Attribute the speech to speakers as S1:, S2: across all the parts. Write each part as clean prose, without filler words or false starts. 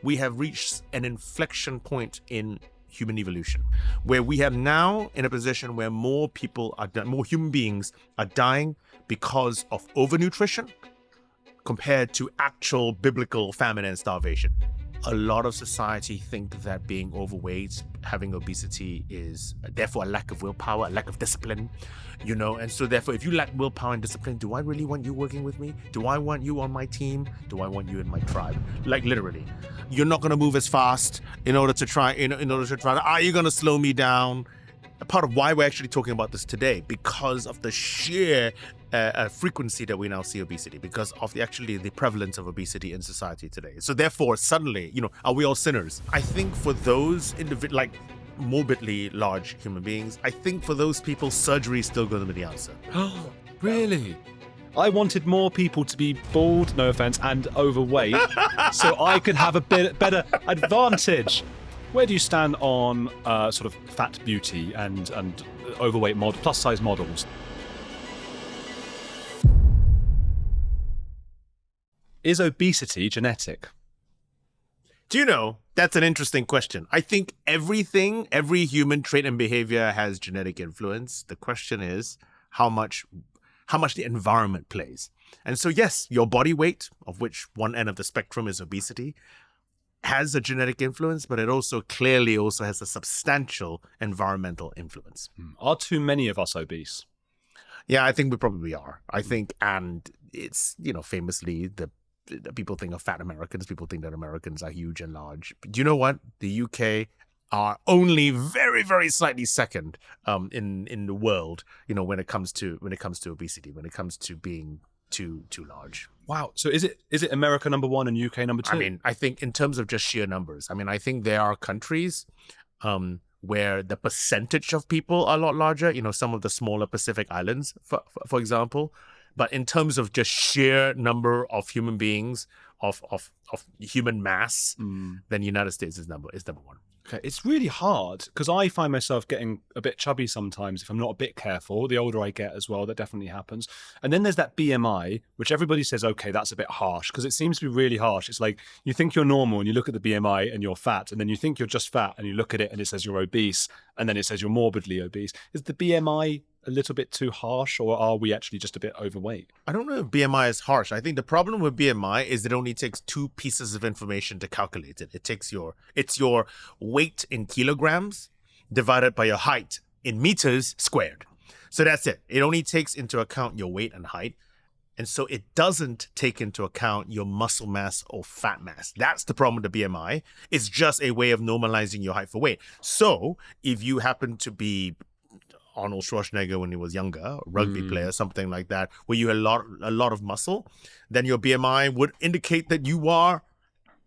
S1: we have reached an inflection point in human evolution, where we are now in a position where more human beings are dying because of overnutrition compared to actual biblical famine and starvation. A lot of society think that being overweight, having obesity is therefore a lack of willpower, a lack of discipline, and so therefore if you lack willpower and discipline, do I really want you working with me? Do I want you on my team? Do I want you in my tribe? Like literally, you're not going to move as fast in order to try, are you going to slow me down? A part of why we're actually talking about this today, because of the sheer frequency that we now see obesity, because of the prevalence of obesity in society today. So therefore, suddenly, are we all sinners? I think for those morbidly large human beings, I think for those people, surgery is still going to be the answer.
S2: Oh, really? I wanted more people to be bald, no offense, and overweight, so I could have a bit better advantage. Where do you stand on sort of fat beauty and overweight plus size models? Is obesity genetic?
S1: Do you know, that's an interesting question. I think every human trait and behavior has genetic influence. The question is how much the environment plays. And so yes, your body weight, of which one end of the spectrum is obesity, has a genetic influence, but it also clearly has a substantial environmental influence.
S2: Are too many of us obese?
S1: Yeah, I think we probably are. I think, and it's, famously, the people think of fat Americans. People think that Americans are huge and large. But do you know what? The UK are only very, very slightly second in the world, when it comes to obesity, when it comes to being too large.
S2: Wow. So is it America number one and UK number two?
S1: I mean, I think in terms of just sheer numbers, I think there are countries where the percentage of people are a lot larger, some of the smaller Pacific islands, for example. But in terms of just sheer number of human beings, of human mass, then the United States is number one.
S2: Okay, it's really hard because I find myself getting a bit chubby sometimes if I'm not a bit careful. The older I get as well, that definitely happens. And then there's that BMI, which everybody says, okay, that's a bit harsh, because it seems to be really harsh. It's like you think you're normal and you look at the BMI and you're fat, and then you think you're just fat and you look at it and it says you're obese, and then it says you're morbidly obese. Is the BMI a little bit too harsh, or are we actually just a bit overweight?
S1: I don't know if BMI is harsh. I think the problem with BMI is it only takes two pieces of information to calculate it. It's your weight in kilograms divided by your height in meters squared. So that's it. It only takes into account your weight and height. And so it doesn't take into account your muscle mass or fat mass. That's the problem with the BMI. It's just a way of normalizing your height for weight. So if you happen to be Arnold Schwarzenegger when he was younger, a rugby player, something like that, where you had a lot of muscle, then your BMI would indicate that you are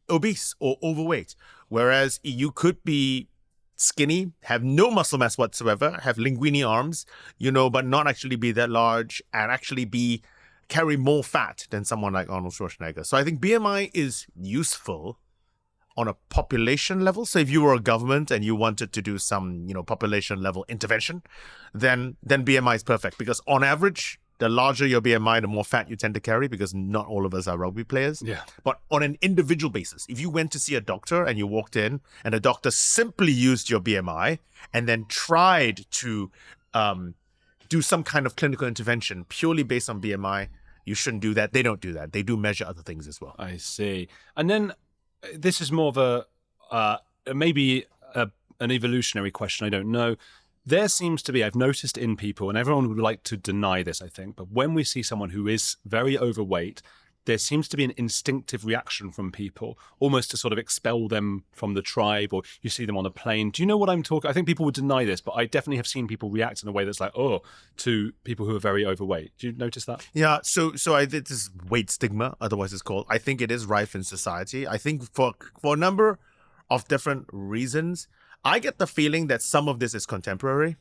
S1: obese or overweight. Whereas you could be skinny, have no muscle mass whatsoever, have linguini arms, but not actually be that large and actually carry more fat than someone like Arnold Schwarzenegger. So I think BMI is useful on a population level. So if you were a government and you wanted to do some, population level intervention, then BMI is perfect, because on average, the larger your BMI, the more fat you tend to carry, because not all of us are rugby players.
S2: Yeah.
S1: But on an individual basis, if you went to see a doctor and you walked in and the doctor simply used your BMI and then tried to do some kind of clinical intervention purely based on BMI, you shouldn't do that. They don't do that. They do measure other things as well.
S2: I see. And then this is more of maybe an evolutionary question, I don't know. There seems to be, I've noticed in people, and everyone would like to deny this, I think, but when we see someone who is very overweight, there seems to be an instinctive reaction from people, almost to sort of expel them from the tribe, or you see them on a plane. Do you know what I'm talking? I think people would deny this, but I definitely have seen people react in a way that's like, to people who are very overweight. Do you notice that?
S1: Yeah, so I did this weight stigma, otherwise it's called. I think it is rife in society. I think for a number of different reasons, I get the feeling that some of this is contemporary.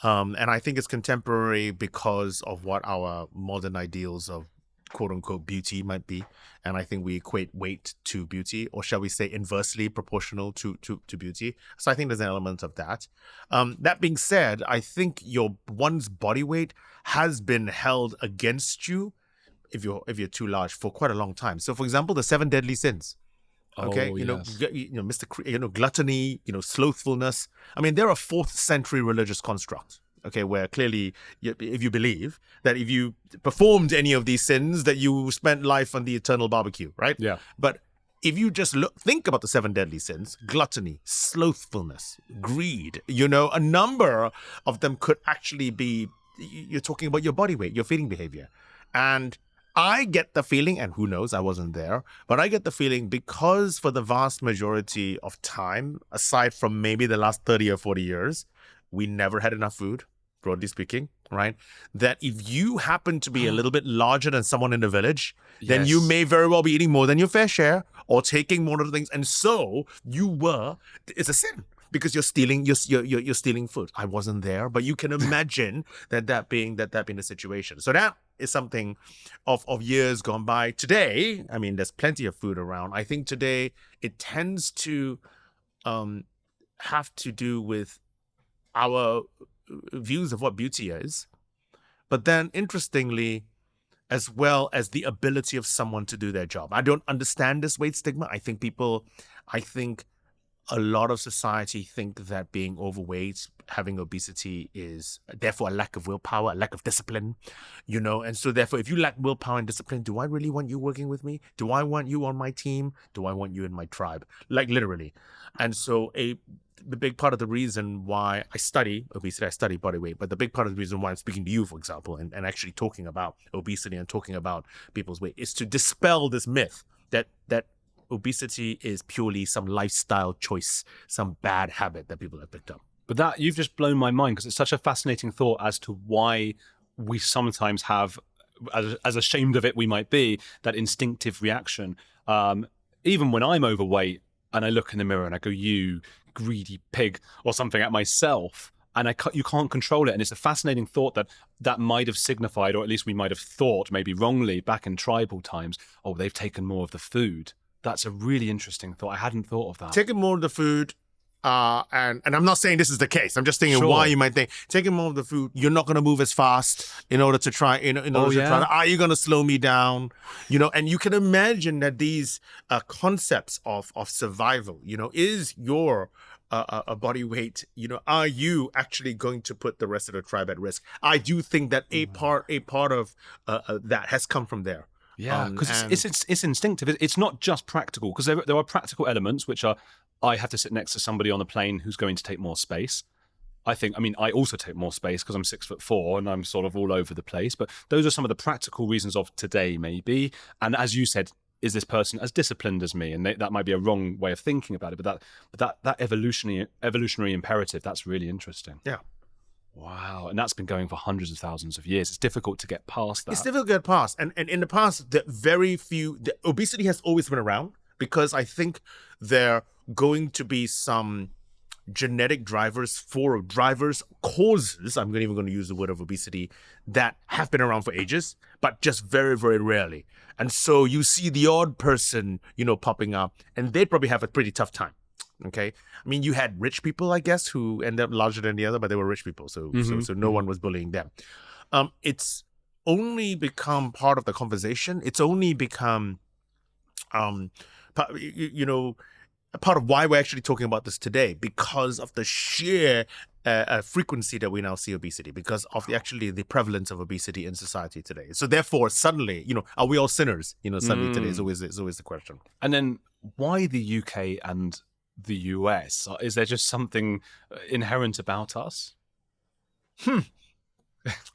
S1: And I think it's contemporary because of what our modern ideals of quote unquote beauty might be. And I think we equate weight to beauty, or shall we say inversely proportional to beauty. So I think there's an element of that. That being said, I think one's body weight has been held against you if you're too large for quite a long time. So for example, the 7 deadly sins. Okay,
S2: Oh, yes.
S1: Gluttony, slothfulness. I mean, they're a 4th century religious construct. Okay, where clearly, if you believe that if you performed any of these sins, that you spent life on the eternal barbecue, right?
S2: Yeah.
S1: But if you just think about the 7 deadly sins, gluttony, slothfulness, greed, a number of them could actually be, you're talking about your body weight, your feeding behavior. And I get the feeling, and who knows, I wasn't there, but I get the feeling because for the vast majority of time, aside from maybe the last 30 or 40 years, we never had enough food, broadly speaking, right? That if you happen to be a little bit larger than someone in the village, then you
S2: Yes.
S1: may very well be eating more than your fair share or taking more of the things. And so it's a sin because you're stealing food. I wasn't there, but you can imagine that being the situation. So that is something of years gone by. Today, I mean, there's plenty of food around. I think today it tends to have to do with our views of what beauty is, but then interestingly, as well as the ability of someone to do their job. I don't understand this weight stigma. I think a lot of society think that being overweight, having obesity is therefore a lack of willpower, a lack of discipline, and so therefore if you lack willpower and discipline, do I really want you working with me? Do I want you on my team? Do I want you in my tribe? Like literally. And so the big part of the reason why I study obesity, I study body weight, but the big part of the reason why I'm speaking to you, for example, and actually talking about obesity and talking about people's weight is to dispel this myth that obesity is purely some lifestyle choice, some bad habit that people have picked up.
S2: But that, you've just blown my mind because it's such a fascinating thought as to why we sometimes have, as ashamed of it we might be, that instinctive reaction. Even when I'm overweight and I look in the mirror and I go, you greedy pig, or something at myself, and you can't control it. And it's a fascinating thought that might have signified, or at least we might have thought, maybe wrongly, back in tribal times, oh, they've taken more of the food. That's a really interesting thought. I hadn't thought of that.
S1: Taking more of the food, and I'm not saying this is the case. I'm just thinking why you might think taking more of the food, you're not going to move as fast in order to try. Are you going to slow me down? And you can imagine that these concepts of survival, is your a body weight, are you actually going to put the rest of the tribe at risk? I do think that a part of that has come from there.
S2: Yeah, because it's instinctive. It's not just practical, because there are practical elements, which are, I have to sit next to somebody on the plane who's going to take more space. I also take more space because I'm 6'4" and I'm sort of all over the place. But those are some of the practical reasons of today, maybe. And as you said, is this person as disciplined as me? And that might be a wrong way of thinking about it. But that evolutionary imperative, that's really interesting.
S1: Yeah.
S2: Wow. And that's been going for hundreds of thousands of years. It's difficult to get past that.
S1: It's difficult to get past. And in the past, the obesity has always been around because I think there are going to be some genetic drivers causes, I'm even going to use the word of obesity, that have been around for ages, but just very, very rarely. And so you see the odd person, popping up, and they probably have a pretty tough time. Okay. I mean, you had rich people, I guess, who ended up larger than the other, but they were rich people. So no one was bullying them. It's only become part of the conversation. It's only become, a part of why we're actually talking about this today, because of the sheer frequency that we now see obesity, because of the prevalence of obesity in society today. So therefore, suddenly, are we all sinners? Suddenly today is always the question.
S2: And then why the UK and the US? Is there just something inherent about us?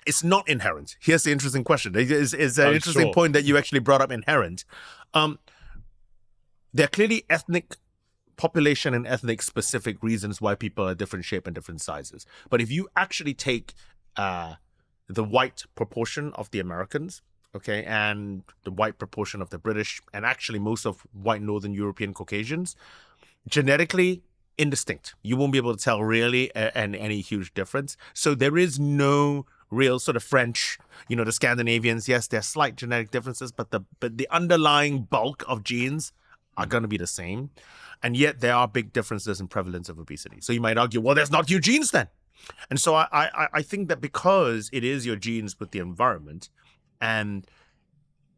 S1: It's not inherent. Here's the interesting question. It's an interesting point that you actually brought up, inherent. There are clearly ethnic population and ethnic specific reasons why people are different shape and different sizes. But if you actually take the white proportion of the Americans, okay, and the white proportion of the British, and actually most of white Northern European Caucasians, genetically indistinct. You won't be able to tell really any huge difference. So there is no real sort of French, the Scandinavians. Yes, there are slight genetic differences, but the underlying bulk of genes are going to be the same. And yet there are big differences in prevalence of obesity. So you might argue, well, there's not your genes then. And so I think that because it is your genes with the environment, and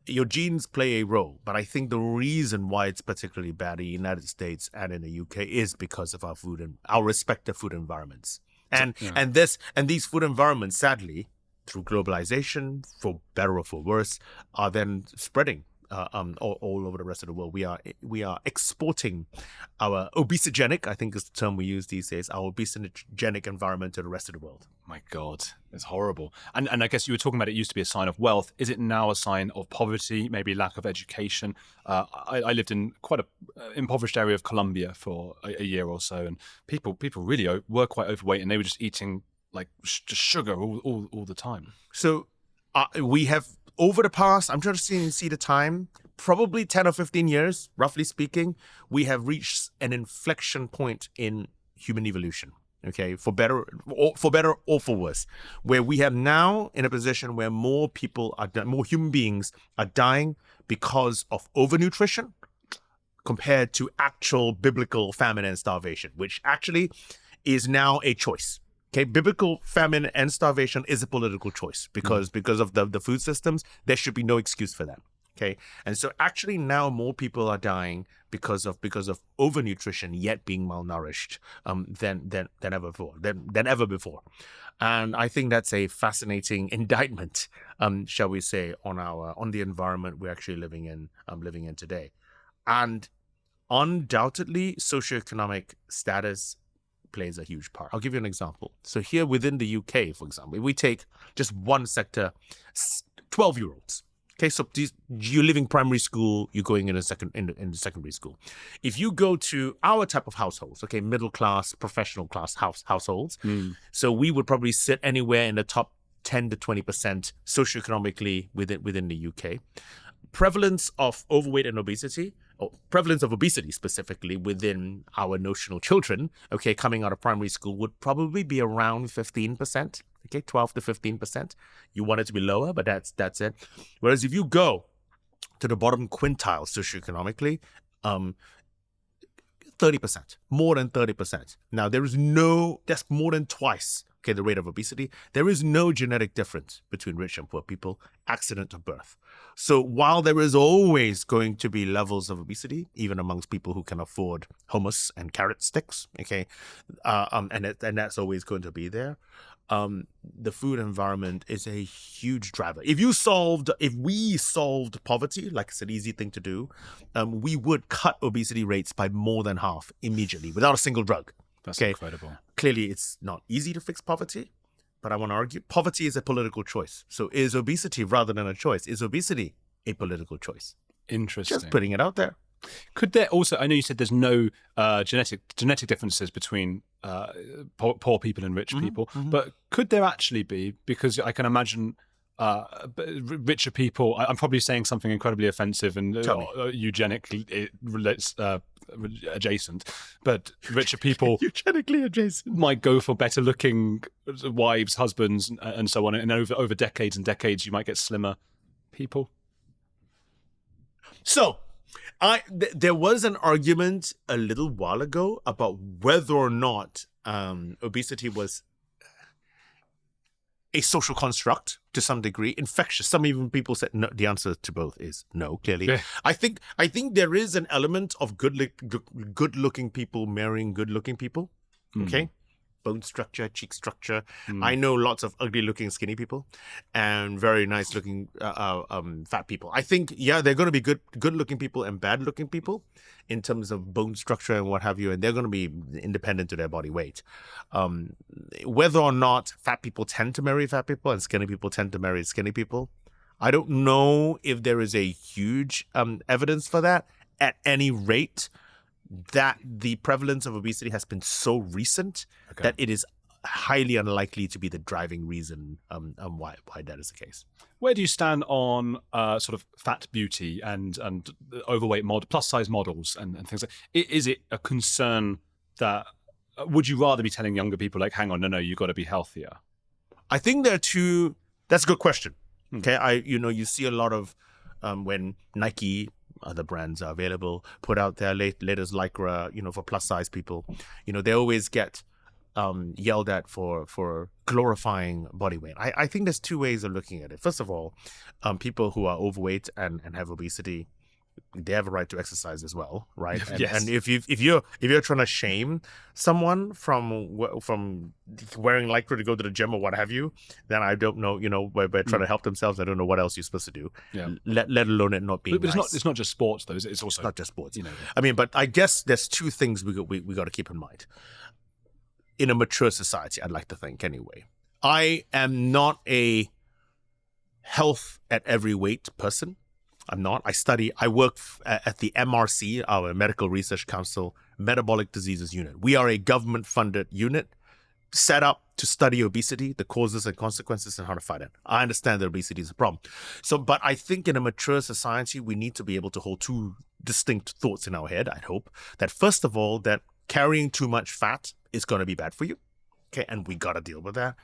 S1: your genes play a role, but I think the reason why it's particularly bad in the United States and in the UK is because of our food and our respective food environments. And these food environments, sadly, through globalization, for better or for worse, are then spreading all over the rest of the world. We are exporting our obesogenic, I think is the term we use these days, our obesogenic environment to the rest of the world.
S2: My God, it's horrible. And I guess you were talking about it used to be a sign of wealth. Is it now a sign of poverty, maybe lack of education? I lived in quite a impoverished area of Colombia for a year or so, and people really were quite overweight, and they were just eating like just sugar all the time.
S1: So we have, over the past, I'm trying to see the time, probably 10 or 15 years, roughly speaking, we have reached an inflection point in human evolution. Okay, for better or for worse, where we are now in a position where more human beings are dying because of overnutrition compared to actual biblical famine and starvation, which actually is now a choice. Okay, biblical famine and starvation is a political choice because of the food systems. There should be no excuse for that. Okay, and so actually now more people are dying because of overnutrition, yet being malnourished than ever before. And I think that's a fascinating indictment, shall we say, on the environment we're actually living in today. And undoubtedly, socioeconomic status plays a huge part. I'll give you an example. So here within the UK, for example, if we take just one sector, 12-year-olds. Okay, so you're leaving primary school, you're going in secondary school. If you go to our type of households, okay, middle class, professional class households, so we would probably sit anywhere in the top 10 to 20% socioeconomically within the UK. Prevalence of overweight and obesity, or prevalence of obesity specifically within our notional children, okay, coming out of primary school would probably be around 15%. Okay, 12 to 15%. You want it to be lower, but that's it. Whereas if you go to the bottom quintile socioeconomically, 30%, more than 30%. Now, that's more than twice, okay, the rate of obesity. There is no genetic difference between rich and poor people, accident of birth. So while there is always going to be levels of obesity, even amongst people who can afford hummus and carrot sticks, okay, and that's always going to be there, the food environment is a huge driver. If we solved poverty, like it's an easy thing to do, we would cut obesity rates by more than half immediately without a single drug.
S2: That's incredible.
S1: Clearly, it's not easy to fix poverty, but I want to argue poverty is a political choice. So is obesity, rather than a choice, is obesity a political choice?
S2: Interesting.
S1: Just putting it out there.
S2: Could there also, I know you said there's no genetic differences between poor people and rich people, but could there actually be? Because I can imagine richer people, I'm probably saying something incredibly offensive and eugenically adjacent, but richer people
S1: eugenically adjacent
S2: might go for better looking wives, husbands, and so on. And over decades and decades, you might get slimmer people.
S1: So, there was an argument a little while ago about whether or not obesity was a social construct to some degree, infectious. Some even people said no. The answer to both is no. Clearly, yeah. I think there is an element of good-looking people marrying good-looking people. Okay. Bone structure, cheek structure. I know lots of ugly-looking skinny people and very nice-looking fat people. I think, yeah, they're going to be good-looking people and bad-looking people in terms of bone structure and what have you, and they're going to be independent to their body weight. Whether or not fat people tend to marry fat people and skinny people tend to marry skinny people, I don't know if there is a huge evidence for that. At any rate, that the prevalence of obesity has been so recent that it is highly unlikely to be the driving reason why that is the case.
S2: Where do you stand on sort of fat beauty and overweight plus size models and things like that? Is it a concern that would you rather be telling younger people like, hang on, no, you got to be healthier?
S1: I think there are two. That's a good question. Okay, you see a lot of when Nike, other brands are available, put out their latest Lycra, for plus size people. They always get yelled at for glorifying body weight. I think there's two ways of looking at it. First of all, people who are overweight and have obesity, they have a right to exercise as well, right? And,
S2: Yes.
S1: and if you're trying to shame someone from wearing lycra to go to the gym or what have you, then I don't know. We're trying to help themselves. I don't know what else you're supposed to do.
S2: Yeah.
S1: Let alone it not being.
S2: But
S1: nice.
S2: it's not just sports though. It's also
S1: Not just sports.
S2: You know.
S1: I mean, but I guess there's two things we got to keep in mind. In a mature society, I'd like to think anyway. I am not a health at every weight person. I'm not. I work at the MRC, our Medical Research Council Metabolic Diseases Unit. We are a government-funded unit set up to study obesity, the causes and consequences, and how to fight it. I understand that obesity is a problem. But I think in a mature society, we need to be able to hold two distinct thoughts in our head, I'd hope. That first of all, that carrying too much fat is going to be bad for you. Okay, and we got to deal with that.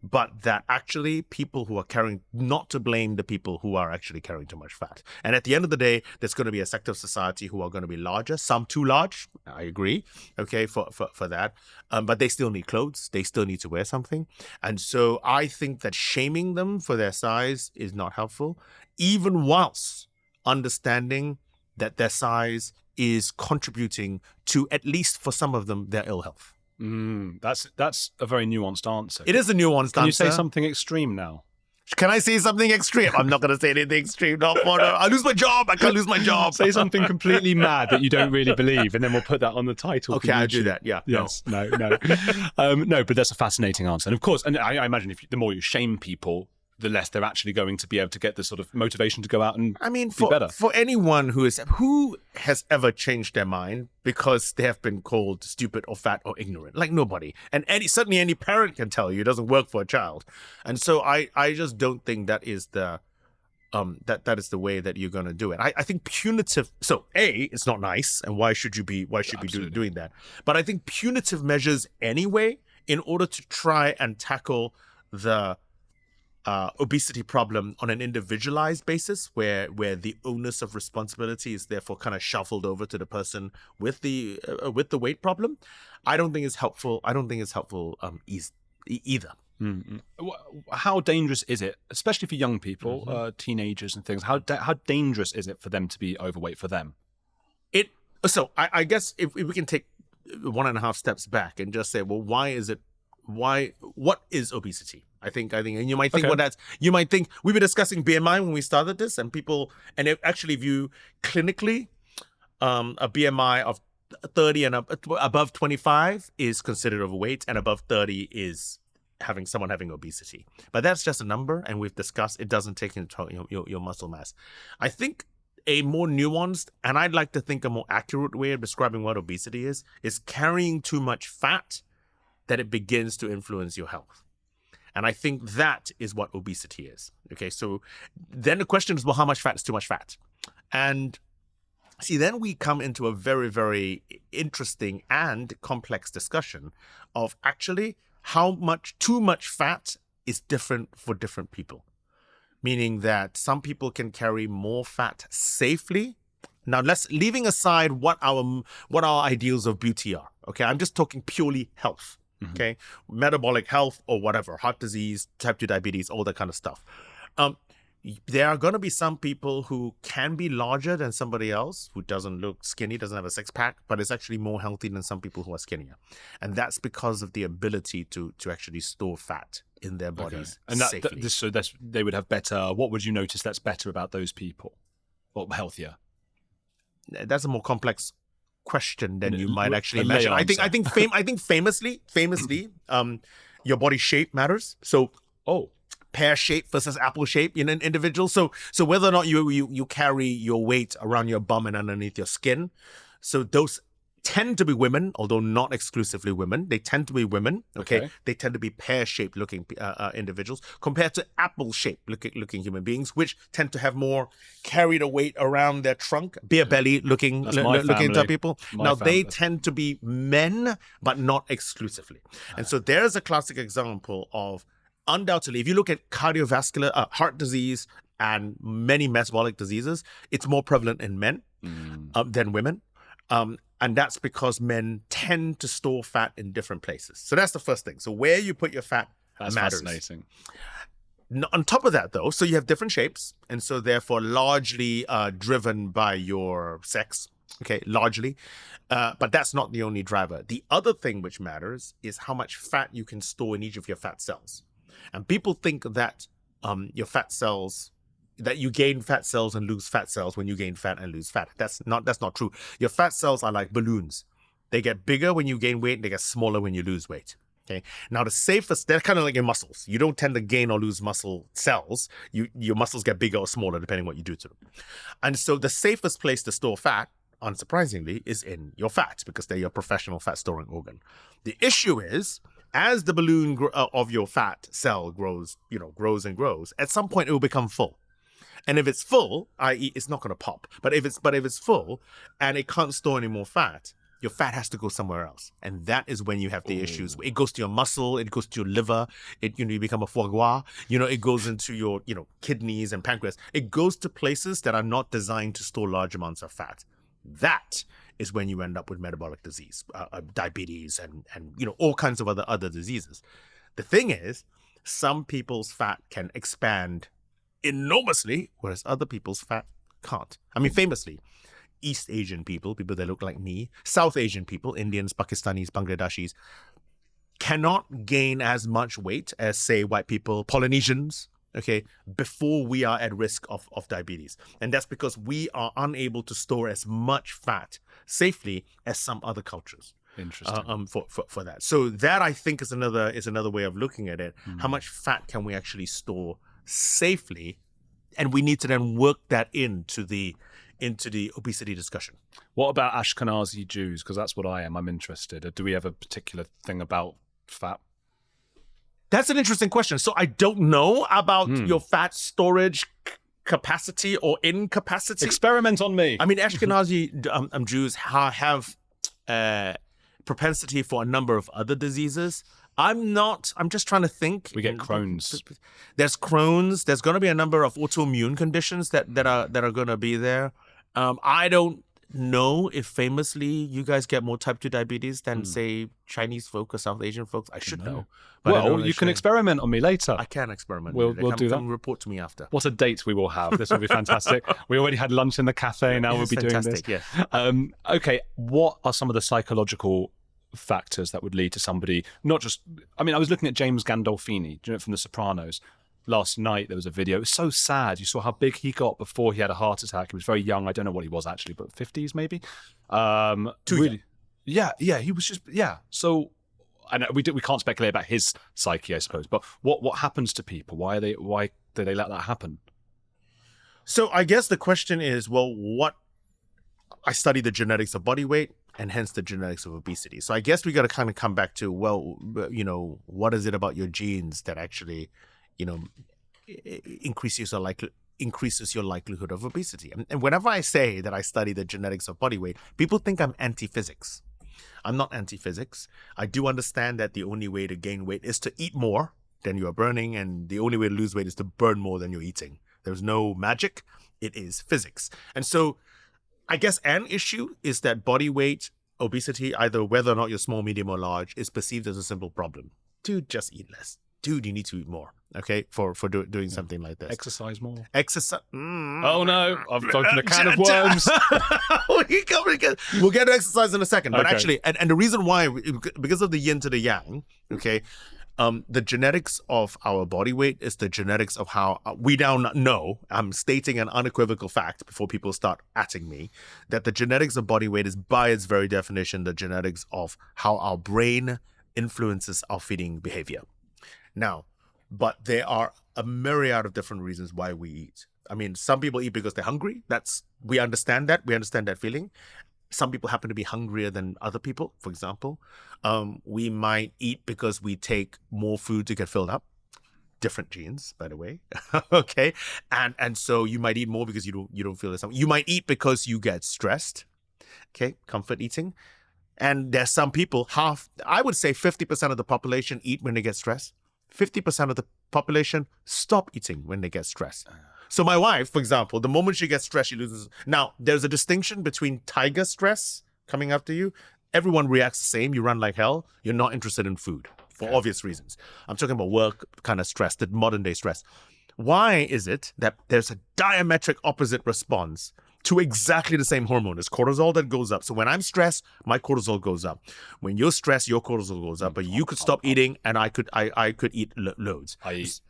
S1: But that actually people who are carrying, not to blame the people who are actually carrying too much fat. And at the end of the day, there's going to be a sector of society who are going to be larger, some too large. I agree. Okay, for that. But they still need clothes. They still need to wear something. And so I think that shaming them for their size is not helpful, even whilst understanding that their size is contributing to, at least for some of them, their ill health.
S2: That's a very nuanced answer.
S1: It is a nuanced answer.
S2: Can you say something extreme now?
S1: Can I say something extreme? I'm not going to say anything extreme. I lose my job. I can't lose my job.
S2: Say something completely mad that you don't really believe, and then we'll put that on the title.
S1: Okay, I'll do that. Yeah.
S2: Yes. No. No, but that's a fascinating answer. And of course, and I imagine the more you shame people, the less they're actually going to be able to get the sort of motivation to go out and be better.
S1: For anyone who has ever changed their mind because they have been called stupid or fat or ignorant, like nobody. And certainly any parent can tell you it doesn't work for a child. And so I just don't think that is the that is the way that you're going to do it. I think punitive. So it's not nice, and why should you be doing that? But I think punitive measures anyway, in order to try and tackle the obesity problem on an individualized basis, where the onus of responsibility is therefore kind of shuffled over to the person with the weight problem, I don't think it's helpful. I don't think it's helpful either.
S2: Mm-hmm. How dangerous is it, especially for young people, teenagers and things? How dangerous is it for them to be overweight for them?
S1: So I guess if we can take 1.5 steps back and just say, well, what is obesity? I think, and you might think, you might think we were discussing BMI when we started this, and people, and they actually view clinically, a BMI of 30 and above 25 is considered overweight, and above 30 is someone having obesity. But that's just a number, and we've discussed it doesn't take into account your muscle mass. I think a more nuanced, and I'd like to think a more accurate way of describing what obesity is carrying too much fat that it begins to influence your health. And I think that is what obesity is. Okay, so then the question is, well, how much fat is too much fat? And see, then we come into a very, very interesting and complex discussion of actually how much too much fat is different for different people. Meaning that some people can carry more fat safely. Now, leaving aside what our ideals of beauty are. Okay, I'm just talking purely health. Okay, metabolic health or whatever, heart disease, type 2 diabetes, all that kind of stuff. There are going to be some people who can be larger than somebody else who doesn't look skinny, doesn't have a six-pack, but is actually more healthy than some people who are skinnier. And that's because of the ability to actually store fat in their bodies safely.
S2: So they would have better, what would you notice that's better about those people? Or healthier?
S1: That's a more complex question than you might actually imagine. I think famously, your body shape matters. So, pear shape versus apple shape in an individual. So whether or not you carry your weight around your bum and underneath your skin, so those tend to be women, although not exclusively women. They tend to be women. Okay. They tend to be pear-shaped looking individuals compared to apple-shaped looking human beings, which tend to have more carried a weight around their trunk, beer belly looking type people. They tend to be men, but not exclusively. And so there's a classic example of, undoubtedly, if you look at cardiovascular, heart disease, and many metabolic diseases, it's more prevalent in men than women. And that's because men tend to store fat in different places. So that's the first thing. So where you put your fat
S2: That's
S1: matters.
S2: fascinating.
S1: On top of that, though, so you have different shapes, and so therefore largely driven by your sex, okay, largely. But that's not the only driver. The other thing which matters is how much fat you can store in each of your fat cells. And people think that your fat cells, that you gain fat cells and lose fat cells when you gain fat and lose fat. That's not true. Your fat cells are like balloons. They get bigger when you gain weight, and they get smaller when you lose weight. Okay. Now the safest, they're kind of like your muscles. You don't tend to gain or lose muscle cells. Your muscles get bigger or smaller depending what you do to them. And so the safest place to store fat, unsurprisingly, is in your fat, because they're your professional fat storing organ. The issue is, as the balloon of your fat cell grows and grows, at some point it will become full. And if it's full, i.e., it's not going to pop. But if it's full and it can't store any more fat, your fat has to go somewhere else. And that is when you have the issues. It goes to your muscle, it goes to your liver, you become a foie gras, it goes into your, kidneys and pancreas. It goes to places that are not designed to store large amounts of fat. That is when you end up with metabolic disease, diabetes, and all kinds of other diseases. The thing is, some people's fat can expand enormously, whereas other people's fat can't. I mean, famously, East Asian people that look like me, South Asian people, Indians, Pakistanis, Bangladeshis, cannot gain as much weight as, say, white people, Polynesians, okay, before we are at risk of diabetes. And that's because we are unable to store as much fat safely as some other cultures.
S2: Interesting.
S1: For that. So that, I think, is another way of looking at it. How much fat can we actually store safely? And we need to then work that into the obesity discussion.
S2: What about Ashkenazi Jews? Because that's what I am. I'm interested. Do we have a particular thing about fat?
S1: That's an interesting question. So I don't know about your fat storage capacity or incapacity.
S2: Experiment on me.
S1: I mean, Ashkenazi Jews have propensity for a number of other diseases. I'm just trying to think.
S2: We get Crohn's.
S1: There's Crohn's. There's going to be a number of autoimmune conditions that are going to be there. I don't know if famously you guys get more type 2 diabetes than, say, Chinese folk or South Asian folks. I should know. But
S2: well, you can experiment on me later.
S1: I can experiment.
S2: We'll do that.
S1: Come report to me after.
S2: What a date we will have. This will be fantastic. We already had lunch in the cafe. Now we'll be doing this.
S1: Yeah.
S2: Okay, what are some of the psychological factors that would lead to somebody not just... I mean, I was looking at James Gandolfini, from The Sopranos. Last night there was a video. It was so sad. You saw how big he got before he had a heart attack. He was very young. I don't know what he was actually, but 50s maybe. Really, yeah. He was just So, and we can't speculate about his psyche, I suppose. But what happens to people? Why do they let that happen?
S1: So I guess the question is, well, I study the genetics of body weight and hence the genetics of obesity. So I guess we got to kind of come back to, well, what is it about your genes that actually increases your likelihood of obesity? And whenever I say that I study the genetics of body weight, people think I'm anti-physics. I'm not anti-physics. I do understand that the only way to gain weight is to eat more than you are burning, and the only way to lose weight is to burn more than you're eating. There's no magic. It is physics. And so I guess an issue is that body weight, obesity, either whether or not you're small, medium, or large, is perceived as a simple problem. Dude, just eat less. Dude, you need to eat more, okay, for doing something like this.
S2: Exercise more.
S1: Exercise.
S2: Oh no, I've opened a can of worms.
S1: We'll get to exercise in a second, but
S2: Okay.
S1: actually, and the reason why, because of the yin to the yang, okay, the genetics of our body weight is the genetics of how we now know. I'm stating an unequivocal fact before people start atting me, that the genetics of body weight is, by its very definition, the genetics of how our brain influences our feeding behavior. Now, but there are a myriad of different reasons why we eat. I mean, some people eat because they're hungry. We understand that. We understand that feeling. Some people happen to be hungrier than other people, for example. We might eat because we take more food to get filled up. Different genes, by the way. Okay. And so you might eat more because you don't feel this. You might eat because you get stressed. Okay. Comfort eating. And there's some people, I would say 50% of the population eat when they get stressed. 50% of the population stop eating when they get stressed. So my wife, for example, the moment she gets stressed, she loses. Now, there's a distinction between tiger stress, coming after you, everyone reacts the same. You run like hell. You're not interested in food for obvious reasons. I'm talking about work kind of stress, the modern day stress. Why is it that there's a diametric opposite response to exactly the same hormone? It's cortisol that goes up. So when I'm stressed, my cortisol goes up. When you're stressed, your cortisol goes up. But you could stop eating, and I could eat loads.
S2: I eat.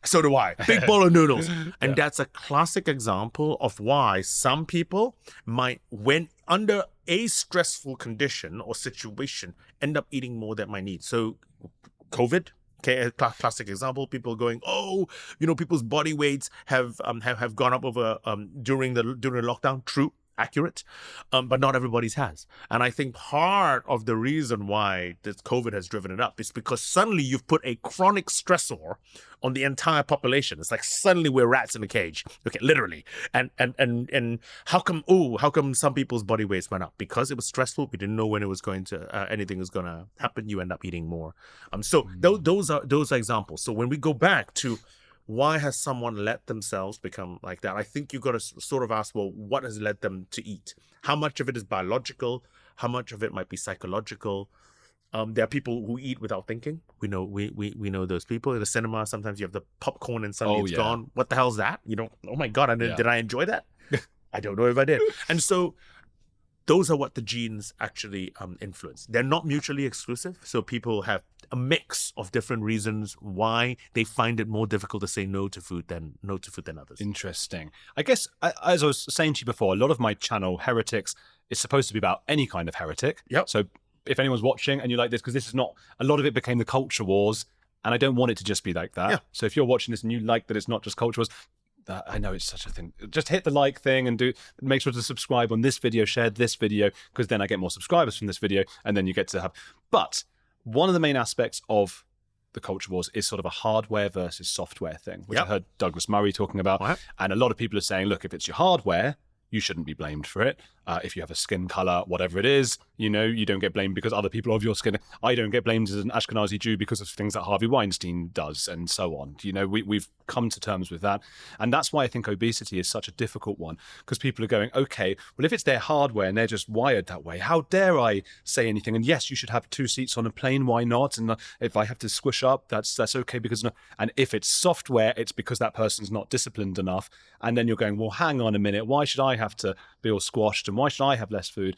S1: So do I. Big bowl of noodles. And that's a classic example of why some people might, when under a stressful condition or situation, end up eating more than might need. So COVID, okay, a classic example, people going, oh, people's body weights have gone up over during the lockdown. True. Accurate, but not everybody's has. And I think part of the reason why this COVID has driven it up is because suddenly you've put a chronic stressor on the entire population. It's like suddenly we're rats in a cage. Okay, literally. And how come some people's body weights went up? Because it was stressful. We didn't know when it was going to anything was going to happen. You end up eating more. Those are examples. So when we go back to why has someone let themselves become like that? I think you've got to sort of ask, well, what has led them to eat? How much of it is biological? How much of it might be psychological? There are people who eat without thinking. We know those people. In the cinema, sometimes you have the popcorn and suddenly it's gone. What the hell is that? Oh my God, did I enjoy that? I don't know if I did. And so those are what the genes actually influence. They're not mutually exclusive. So people have a mix of different reasons why they find it more difficult to say no to food than others.
S2: Interesting. I guess, as I was saying to you before, a lot of my channel, Heretics, is supposed to be about any kind of heretic.
S1: Yep.
S2: So if anyone's watching and you like this, because this is not, a lot of it became the culture wars, and I don't want it to just be like that.
S1: Yeah.
S2: So if you're watching this and you like that it's not just culture wars, I know it's such a thing. Just hit the like thing and make sure to subscribe on this video, share this video, because then I get more subscribers from this video, and then you get to have. But one of the main aspects of the culture wars is sort of a hardware versus software thing, which I heard Douglas Murray talking about. What? And a lot of people are saying, look, if it's your hardware, you shouldn't be blamed for it. If you have a skin color, whatever it is, you don't get blamed because other people of your skin. I don't get blamed as an Ashkenazi Jew because of things that Harvey Weinstein does, and so on. We've come to terms with that. And that's why I think obesity is such a difficult one, because people are going, okay, well, if it's their hardware and they're just wired that way, how dare I say anything? And yes, you should have 2 seats on a plane. Why not? And if I have to squish up, that's okay because no. And if it's software, it's because that person's not disciplined enough. And then you're going, well, hang on a minute. Why should I have to be all squashed? And why should I have less food?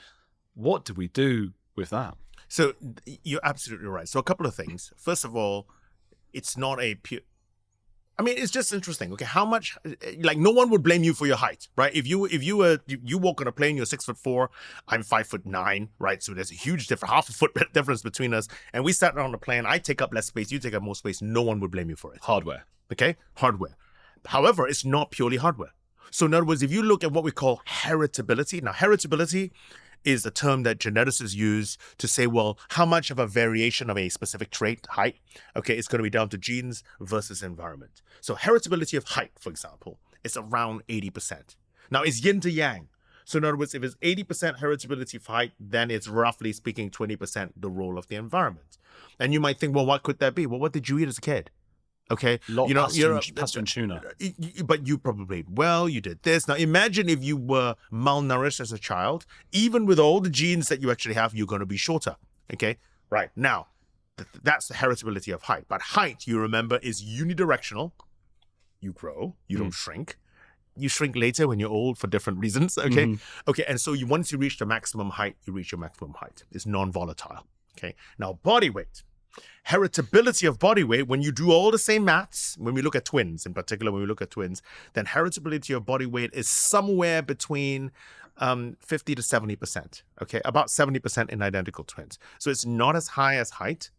S2: What do we do with that?
S1: So you're absolutely right. So a couple of things. First of all, it's not a pure... it's just interesting. Okay, how much... Like, no one would blame you for your height, right? If you walk on a plane, you're 6'4", I'm 5'9", right? So there's a huge difference, half a foot difference between us. And we sat on the plane, I take up less space, you take up more space. No one would blame you for it.
S2: Hardware.
S1: Okay, hardware. However, it's not purely hardware. So in other words, if you look at what we call heritability, now heritability is a term that geneticists use to say, well, how much of a variation of a specific trait, height, okay, it's going to be down to genes versus environment. So heritability of height, for example, is around 80%. Now it's yin to yang. So in other words, if it's 80% heritability of height, then it's roughly speaking 20% the role of the environment. And you might think, well, what could that be? Well, what did you eat as a kid? Okay,
S2: pasta and tuna.
S1: But you probably ate well, you did this. Now imagine if you were malnourished as a child, even with all the genes that you actually have, you're going to be shorter. Okay, right. Now, that's the heritability of height. But height, you remember, is unidirectional. You grow, you don't shrink. You shrink later when you're old for different reasons. Okay, okay. And so once you reach the maximum height, you reach your maximum height. It's non-volatile. Okay. Now, body weight. Heritability of body weight, when you do all the same maths, when we look at twins, in particular, when we look at twins, then heritability of body weight is somewhere between 50 to 70%, okay? About 70% in identical twins. So it's not as high as height,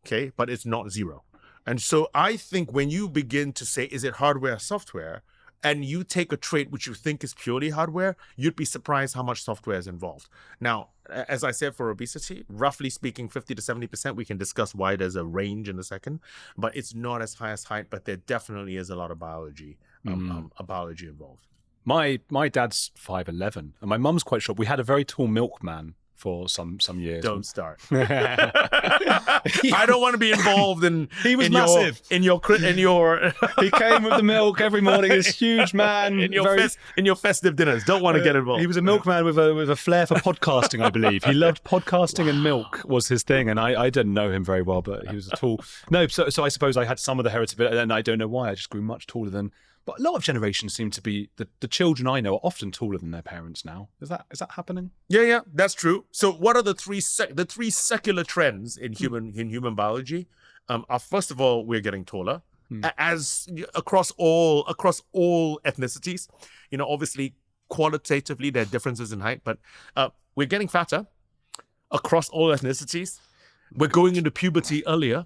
S1: okay? But it's not zero. And so I think when you begin to say, is it hardware or software? And you take a trait which you think is purely hardware, you'd be surprised how much software is involved. Now, as I said, for obesity, roughly speaking, 50 to 70%, we can discuss why there's a range in a second, but it's not as high as height, but there definitely is a lot of biology, biology involved.
S2: My dad's 5'11", and my mum's quite short. We had a very tall milkman for some years.
S1: Don't start. I don't want to be involved in.
S2: He was massive.
S1: In your.
S2: He came with the milk every morning. This huge man
S1: in your festive dinners. Don't want to get involved.
S2: He was a milkman with a flair for podcasting, I believe. He loved podcasting and milk was his thing. And I didn't know him very well, but he was a tall. No, so I suppose I had some of the heritage, and I don't know why. I just grew much taller than. But a lot of generations seem to be the children I know are often taller than their parents now. Is that happening?
S1: Yeah, that's true. So, what are the three secular trends in human biology? First of all, we're getting taller, as across all ethnicities. Obviously, qualitatively there are differences in height, but we're getting fatter across all ethnicities. We're going into puberty earlier.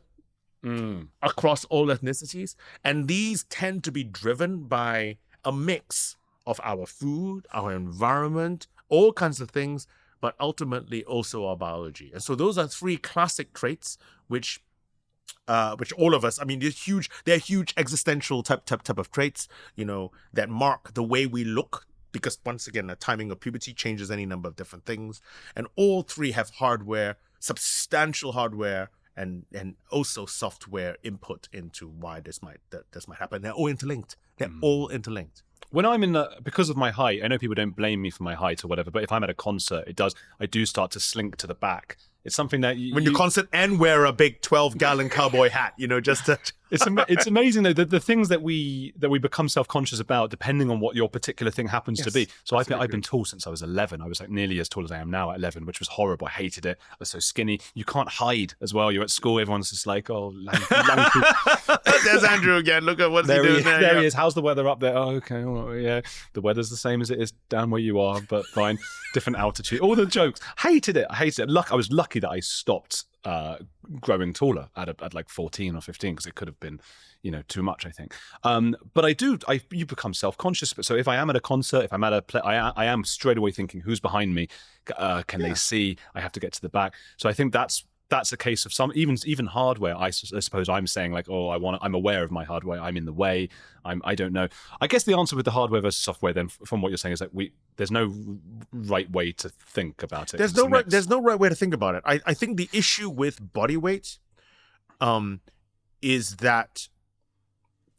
S1: Across all ethnicities. And these tend to be driven by a mix of our food, our environment, all kinds of things, but ultimately also our biology. And so those are three classic traits which all of us, they're huge existential type of traits, that mark the way we look. Because once again, the timing of puberty changes any number of different things. And all three have hardware, substantial hardware, and also software input into why this might happen. They're all interlinked. When I'm because of my height, I know people don't blame me for my height or whatever, but if I'm at a concert, I do start to slink to the back. It's something that when you concert and wear a big 12-gallon cowboy hat, just to... It's amazing though the things that we become self-conscious about depending on what your particular thing happens to be. So I've been tall since I was 11. I was like nearly as tall as I am now at 11, which was horrible. I hated it. I was so skinny. You can't hide as well. You're at school. Everyone's just like, oh, lanky. There's Andrew again. Look at what's he doing there.
S2: There he is. How's the weather up there? Oh, okay. Oh, yeah. The weather's the same as it is down where you are, but fine. Different altitude. All the jokes. Hated it. I was lucky that I stopped growing taller at like 14 or 15 because it could have been too much, I think. But you become self-conscious. But so if I am at a concert, if I'm at a play, I am straight away thinking, who's behind me? Can they see? I have to get to the back. So I think that's a case of some even hardware. I suppose I'm saying like, I'm aware of my hardware. I'm in the way. I don't know. I guess the answer with the hardware versus software, then, from what you're saying, is that there's no right way to think about it. There's
S1: no right way to think about it. I think the issue with body weight, is that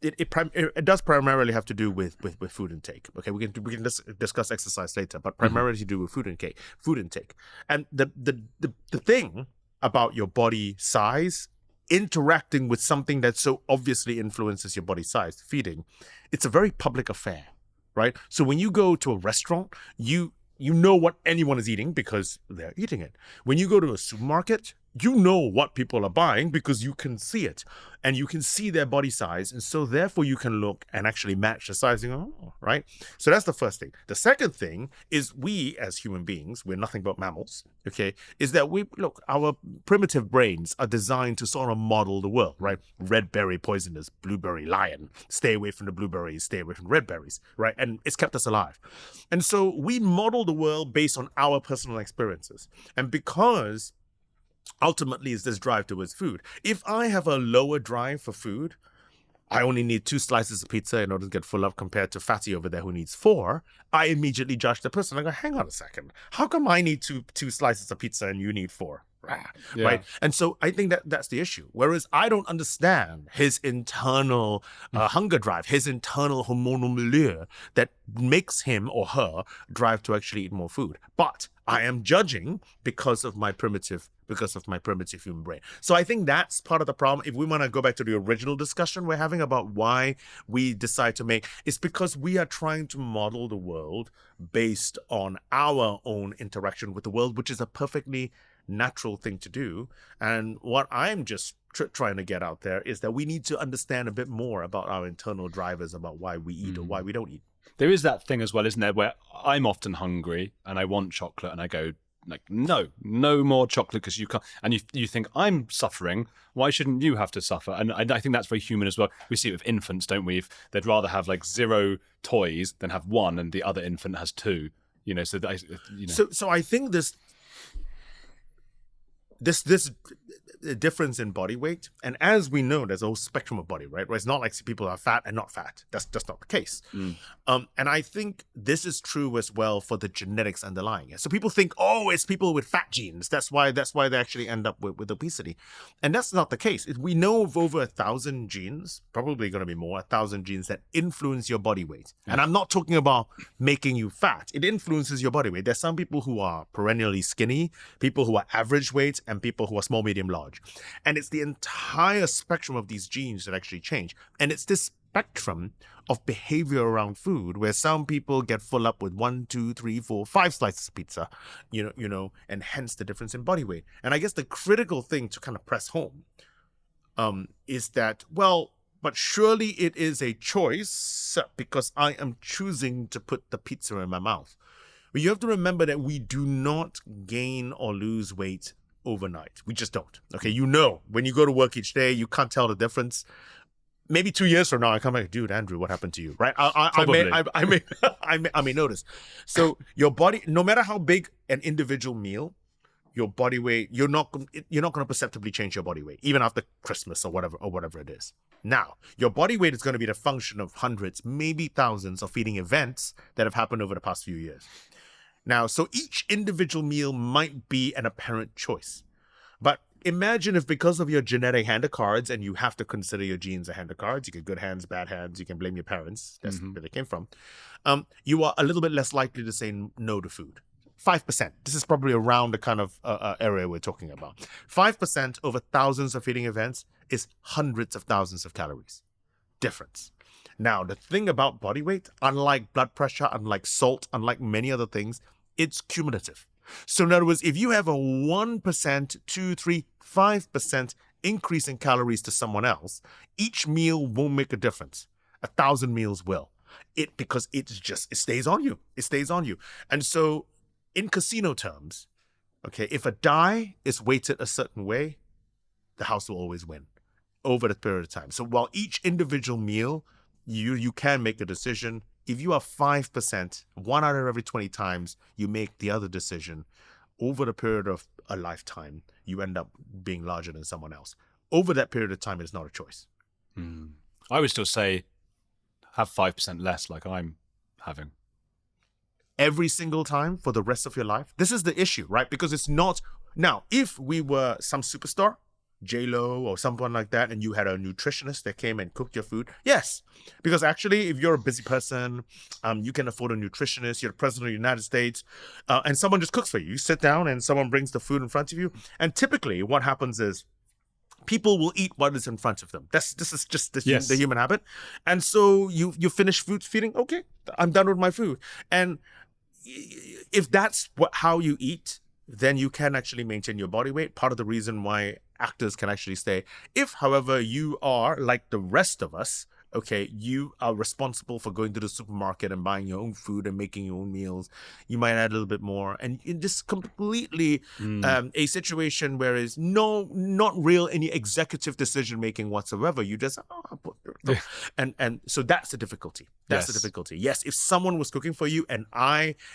S1: it does primarily have to do with food intake. Okay, we can discuss exercise later, but primarily to do with food intake. And the thing about your body size interacting with something that so obviously influences your body size, feeding, it's a very public affair, right? So when you go to a restaurant, you know what anyone is eating because they're eating it. When you go to a supermarket, you know what people are buying because you can see it and you can see their body size. And so therefore you can look and actually match the sizing, right? So that's the first thing. The second thing is we as human beings, we're nothing but mammals, okay, is that our primitive brains are designed to sort of model the world, right? Red berry poisonous, blueberry lion, stay away from the blueberries, stay away from the red berries, right? And it's kept us alive. And so we model the world based on our personal experiences. And because ultimately is this drive towards food. If I have a lower drive for food, I only need 2 slices of pizza in order to get full up compared to Fatty over there who needs 4, I immediately judge the person. I go, hang on a second. How come I need two slices of pizza and you need 4? Yeah. Right? And so I think that's the issue. Whereas I don't understand his internal hunger drive, his internal hormonal milieu that makes him or her drive to actually eat more food. But I am judging because of my primitive human brain. So I think that's part of the problem. If we want to go back to the original discussion we're having about why we decide to make, it's because we are trying to model the world based on our own interaction with the world, which is a perfectly natural thing to do. And what I'm just trying to get out there is that we need to understand a bit more about our internal drivers about why we eat or why we don't eat.
S2: There is that thing as well, isn't there, where I'm often hungry and I want chocolate and I go like, no more chocolate because you can't. And you think, I'm suffering, why shouldn't you have to suffer? And I think that's very human as well. We see it with infants, don't we? They'd rather have like 0 toys than have 1 and the other infant has 2. So
S1: I think this a difference in body weight. And as we know, there's a whole spectrum of body, right? Where it's not like people are fat and not fat. That's just not the case. And I think this is true as well for the genetics underlying it. So people think, oh, it's people with fat genes. That's why they actually end up with obesity. And that's not the case. We know of over 1,000 genes, probably going to be more, 1,000 genes that influence your body weight. And I'm not talking about making you fat. It influences your body weight. There's some people who are perennially skinny, people who are average weight, and people who are small, medium, large. And it's the entire spectrum of these genes that actually change. And it's this spectrum of behavior around food where some people get full up with 1, 2, 3, 4, 5 slices of pizza, and hence the difference in body weight. And I guess the critical thing to kind of press home is that, well, but surely it is a choice because I am choosing to put the pizza in my mouth. But you have to remember that we do not gain or lose weight overnight. We just don't. Okay, when you go to work each day, you can't tell the difference. Maybe 2 years from now, I come back, dude, Andrew, what happened to you? Right? I may notice. So your body, no matter how big an individual meal, your body weight, you're not going to perceptibly change your body weight, even after Christmas or whatever it is. Now, your body weight is going to be the function of hundreds, maybe thousands of feeding events that have happened over the past few years. Now, so each individual meal might be an apparent choice. But imagine if because of your genetic hand of cards, and you have to consider your genes a hand of cards, you get good hands, bad hands, you can blame your parents, that's where they came from, you are a little bit less likely to say no to food. 5%. This is probably around the kind of area we're talking about. 5% over thousands of feeding events is hundreds of thousands of calories. Difference. Now, the thing about body weight, unlike blood pressure, unlike salt, unlike many other things, it's cumulative. So in other words, if you have a 1%, 2, 3, 5% increase in calories to someone else, each meal won't make a difference. 1,000 meals will. Because it stays on you. It stays on you. And so in casino terms, okay, if a die is weighted a certain way, the house will always win over the period of time. So while each individual meal, you can make a decision. If you are 5%, 1 out of every 20 times you make the other decision, over the period of a lifetime, you end up being larger than someone else. Over that period of time, it's not a choice.
S2: I would still say have 5% less like I'm having.
S1: Every single time for the rest of your life? This is the issue, right? Because it's not... Now, if we were some superstar, J-Lo or someone like that, and you had a nutritionist that came and cooked your food, yes. Because actually, if you're a busy person, you can afford a nutritionist, you're the president of the United States, and someone just cooks for you. You sit down and someone brings the food in front of you. And typically what happens is people will eat what is in front of them. This is just the human habit. And so you finish feeding, okay, I'm done with my food. And if that's how you eat, then you can actually maintain your body weight. Part of the reason why actors can actually stay. If, however, you are like the rest of us, okay, you are responsible for going to the supermarket and buying your own food and making your own meals, you might add a little bit more. And it's just completely a situation where it's not real any executive decision making whatsoever. You just, and so that's the difficulty. That's the difficulty. Yes, if someone was cooking for you and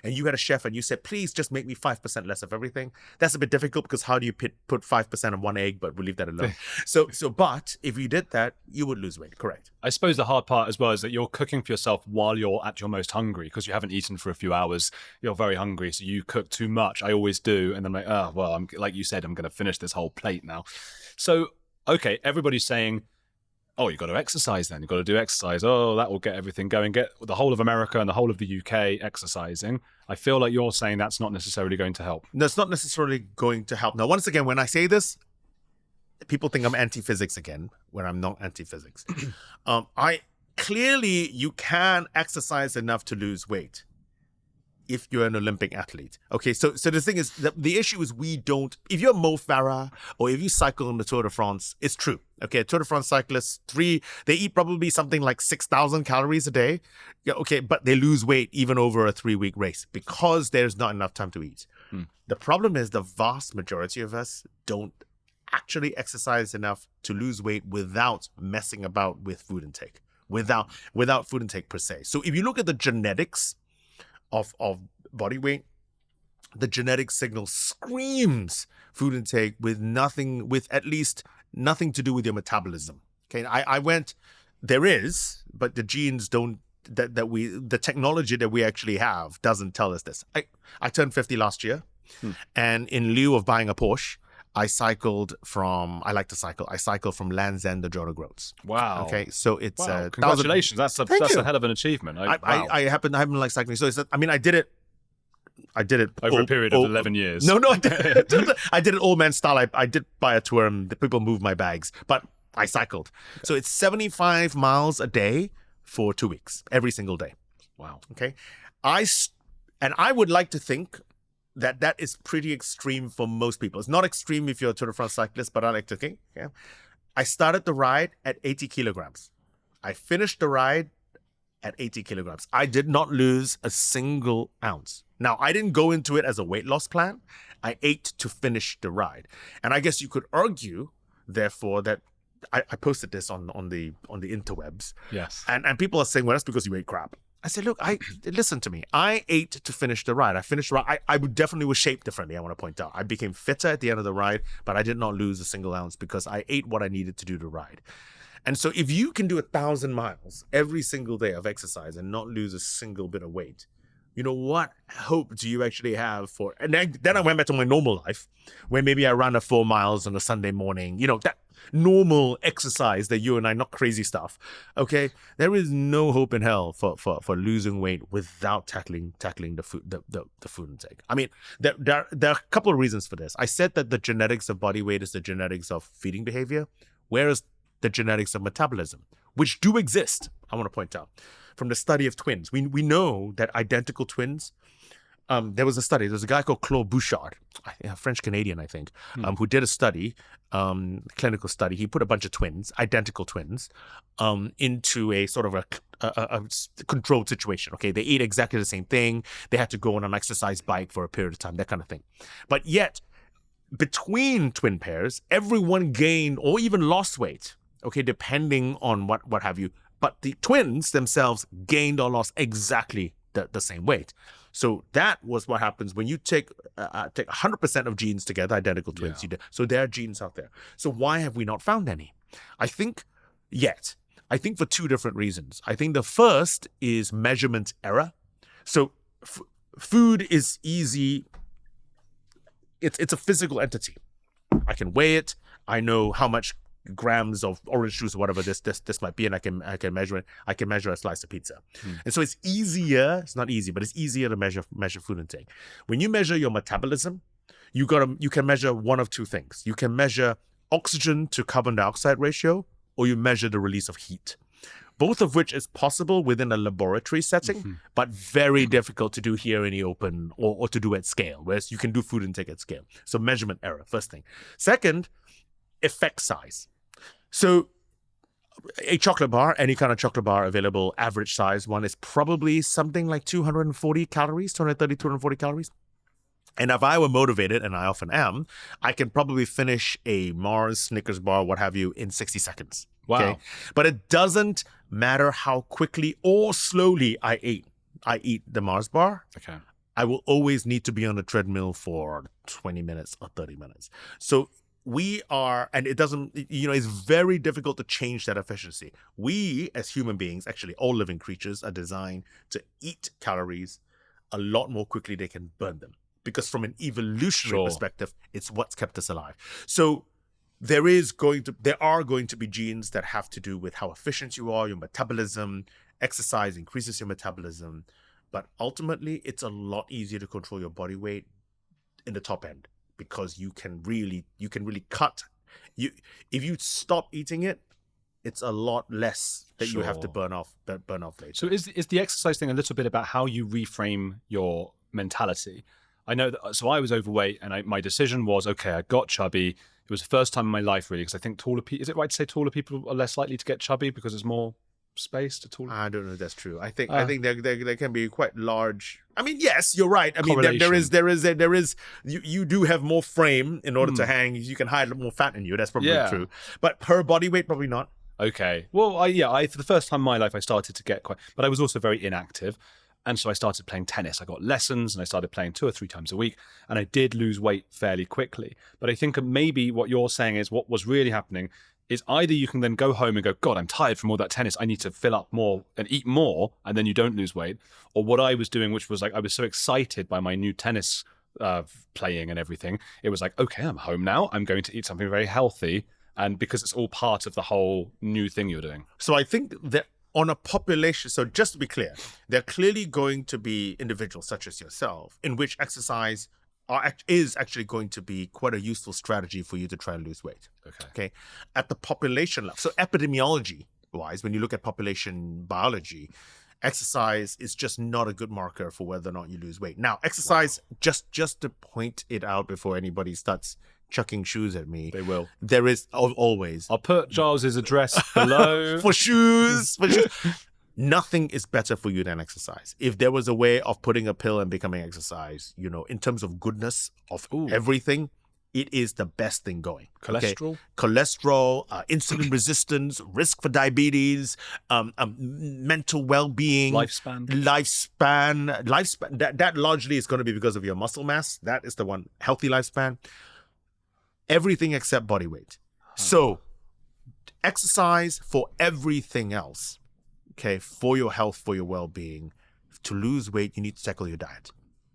S1: you had a chef and you said, please just make me 5% less of everything, that's a bit difficult because how do you put 5% on one egg, but we'll leave that alone. But if you did that, you would lose weight, correct?
S2: I suppose the hard part as well is that you're cooking for yourself while you're at your most hungry because you haven't eaten for a few hours. You're very hungry, so you cook too much. I always do. And I'm like, I'm like you said, I'm going to finish this whole plate now. So, okay, everybody's saying, oh, you've got to exercise then. You've got to do exercise. Oh, that will get everything going. Get the whole of America and the whole of the UK exercising. I feel like you're saying that's not necessarily going to help.
S1: No, it's not necessarily going to help. Now, once again, when I say this, people think I'm anti-physics again, when I'm not anti-physics. Clearly, you can exercise enough to lose weight if you're an Olympic athlete. Okay, so the thing is, the issue is if you're Mo Farah or if you cycle on the Tour de France, it's true. Okay, Tour de France cyclists, they eat probably something like 6,000 calories a day. Yeah, okay, but they lose weight even over a 3-week race because there's not enough time to eat. The problem is the vast majority of us don't actually exercise enough to lose weight without messing about with food intake, without food intake per se. So if you look at the genetics of body weight, the genetic signal screams food intake with at least nothing to do with your metabolism. Okay, I went, there is, but the genes don't, the technology that we actually have doesn't tell us this. I turned 50 last year, and in lieu of buying a Porsche, I cycled from Land's End to Jordan Groats.
S2: Wow.
S1: Okay, so it's
S2: wow. Congratulations. That's a hell of an achievement.
S1: Wow. I happen to like cycling. So I did it
S2: over a period of 11 years.
S1: No, I did it old man style. I did buy a tour and the people moved my bags, but I cycled. Okay. So it's 75 miles a day for 2 weeks, every single day.
S2: Wow.
S1: Okay. I would like to think that is pretty extreme for most people. It's not extreme if you're a Tour de France cyclist, but I like to think. Yeah. I started the ride at 80 kilograms. I finished the ride at 80 kilograms. I did not lose a single ounce. Now, I didn't go into it as a weight loss plan. I ate to finish the ride. And I guess you could argue, therefore, that I posted this on the interwebs.
S2: Yes.
S1: And people are saying, well, that's because you ate crap. I said, look, listen to me. I ate to finish the ride. I finished the ride. I definitely was shaped differently, I want to point out. I became fitter at the end of the ride, but I did not lose a single ounce because I ate what I needed to do the ride. And so if you can do 1,000 miles every single day of exercise and not lose a single bit of weight, you know, what hope do you actually have for... And then I went back to my normal life, where maybe I ran 4 miles on a Sunday morning, you know, that normal exercise that you and I, not crazy stuff, okay? There is no hope in hell for losing weight without tackling the food intake. I mean, there are a couple of reasons for this. I said that the genetics of body weight is the genetics of feeding behavior, whereas the genetics of metabolism, which do exist, I want to point out. From the study of twins, we know that identical twins, there was a guy called Claude Bouchard, a French-Canadian, I think, who did a study, clinical study. He put a bunch of twins, identical twins, into a sort of a controlled situation. Okay, they ate exactly the same thing. They had to go on an exercise bike for a period of time, that kind of thing. But yet, between twin pairs, everyone gained or even lost weight, okay, depending on what have you. But the twins themselves gained or lost exactly the same weight. So that was what happens when you take 100% of genes together, identical twins. Yeah. So there are genes out there. So why have we not found any? I think for two different reasons. I think the first is measurement error. So food is easy. It's a physical entity. I can weigh it. I know how much grams of orange juice or whatever this might be, and I can measure it. I can measure a slice of pizza. And so it's easier. It's not easy, but it's easier to measure food intake. When you measure your metabolism, you can measure one of two things. You can measure oxygen to carbon dioxide ratio, or you measure the release of heat. Both of which is possible within a laboratory setting, but very difficult to do here in the open or to do at scale, whereas you can do food intake at scale. So measurement error, first thing. Second, effect size. So a chocolate bar, any kind of chocolate bar available, average size one, is probably something like 240 calories, 230, 240 calories. And if I were motivated, and I often am, I can probably finish a Mars, Snickers bar, what have you, in 60 seconds.
S2: Wow.
S1: Okay? But it doesn't matter how quickly or slowly I eat the Mars bar.
S2: Okay.
S1: I will always need to be on the treadmill for 20 minutes or 30 minutes. So we are, and it doesn't, it's very difficult to change that efficiency. We, as human beings, actually all living creatures, are designed to eat calories a lot more quickly they can burn them. Because from an evolutionary perspective, it's what's kept us alive. So there are going to be genes that have to do with how efficient you are, your metabolism. Exercise increases your metabolism. But ultimately, it's a lot easier to control your body weight in the top end, because you can really cut. If you stop eating it, it's a lot less that you have to burn off later.
S2: So is the exercise thing a little bit about how you reframe your mentality? I know that. So I was overweight, and my decision was, okay, I got chubby. It was the first time in my life, really, because I think taller people. Is it right to say taller people are less likely to get chubby because there's more space to taller?
S1: I don't know if that's true. I think there can be quite large. I mean, yes, you're right. I mean, there is. You do have more frame in order to hang. You can hide more fat in you. That's probably true. But per body weight, probably not.
S2: Okay. Well, I for the first time in my life, I started to get but I was also very inactive. And so I started playing tennis. I got lessons and I started playing 2 or 3 times a week. And I did lose weight fairly quickly. But I think maybe what you're saying is what was really happening is either you can then go home and go, God, I'm tired from all that tennis. I need to fill up more and eat more. And then you don't lose weight. Or what I was doing, which was like, I was so excited by my new tennis playing and everything. It was like, okay, I'm home now. I'm going to eat something very healthy. And because it's all part of the whole new thing you're doing.
S1: So I think that on a population, so just to be clear, there are clearly going to be individuals such as yourself in which exercise is actually going to be quite a useful strategy for you to try and lose weight. Okay. At the population level, so epidemiology wise, when you look at population biology, exercise is just not a good marker for whether or not you lose weight. Now, exercise, just to point it out before anybody starts chucking shoes at me.
S2: They will.
S1: There is always.
S2: I'll put Giles's address below.
S1: For shoes. Nothing is better for you than exercise. If there was a way of putting a pill and becoming exercise, in terms of goodness of everything, it is the best thing going.
S2: Cholesterol?
S1: Okay? Cholesterol, insulin resistance, risk for diabetes, mental well-being.
S2: Lifespan.
S1: That largely is going to be because of your muscle mass. That is the one. Healthy lifespan. Everything except body weight. So exercise for everything else. Okay, for your health, for your well-being. To lose weight, you need to tackle your diet.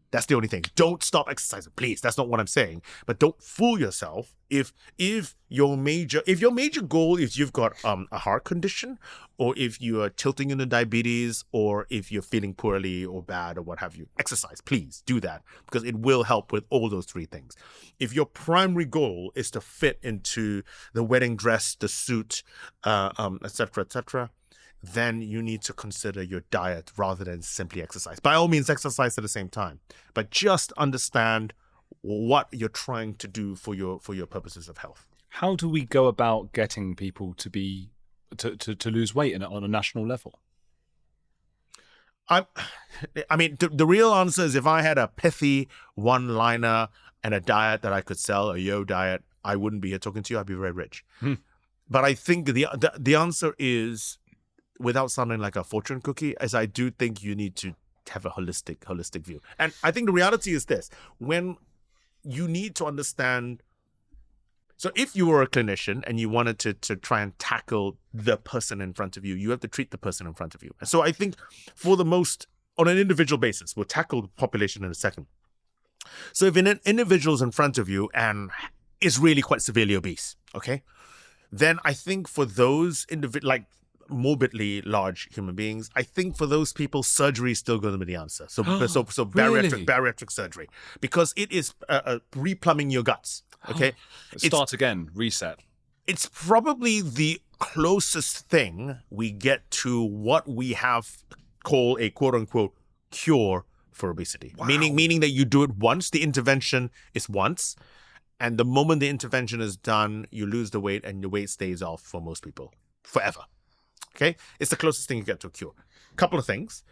S1: That's the only thing. Don't stop exercising, please. That's not what I'm saying. But don't fool yourself. If your major goal is you've got a heart condition, or if you are tilting into diabetes, or if you're feeling poorly or bad or what have you, exercise. Please do that because it will help with all those 3 things. If your primary goal is to fit into the wedding dress, the suit, etc., then you need to consider your diet rather than simply exercise. By all means, exercise at the same time, but just understand what you're trying to do for your purposes of health.
S2: How do we go about getting people to lose weight on a national level?
S1: I mean, the real answer is if I had a pithy one-liner and a diet that I could sell, a Yeo diet, I wouldn't be here talking to you. I'd be very rich. But I think the answer is, without sounding like a fortune cookie, as I do think you need to have a holistic view. And I think the reality is this: when you need to understand. So if you were a clinician and you wanted to try and tackle the person in front of you, you have to treat the person in front of you. And so I think on an individual basis, we'll tackle the population in a second. So if an individual's in front of you and is really quite severely obese, okay, then I think for those like morbidly large human beings, I think for those people, surgery is still going to be the answer. So
S2: Really?
S1: bariatric surgery, because it is replumbing your guts. Okay,
S2: Start again, reset.
S1: It's probably the closest thing we get to what we have called a quote unquote cure for obesity.
S2: Wow.
S1: Meaning that you do it once, the intervention is once, and the moment the intervention is done, you lose the weight and the weight stays off for most people forever. Okay, it's the closest thing you get to a cure. Couple of things.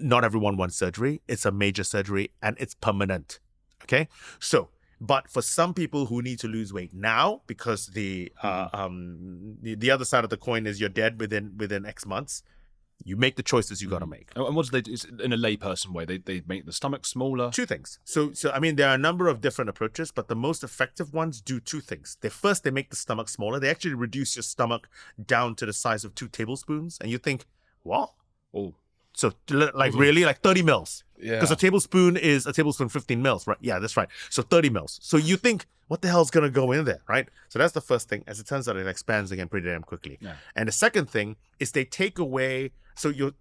S1: Not everyone wants surgery. It's a major surgery and it's permanent. Okay, so but for some people who need to lose weight now, because the other side of the coin is you're dead within X months, you make the choices you got to make.
S2: And what do they do? In a layperson way, they make the stomach smaller.
S1: 2 things. So I mean, there are a number of different approaches, but the most effective ones do 2 things. They make the stomach smaller. They actually reduce your stomach down to the size of 2 tablespoons, and you think, what?
S2: Oh.
S1: So really, like 30 mils.
S2: Yeah.
S1: Because a tablespoon 15 mils, right? Yeah, that's right. So 30 mils. So you think, what the hell's going to go in there, right? So that's the first thing. As it turns out, it expands again pretty damn quickly.
S2: Yeah.
S1: And the second thing is they take away, so your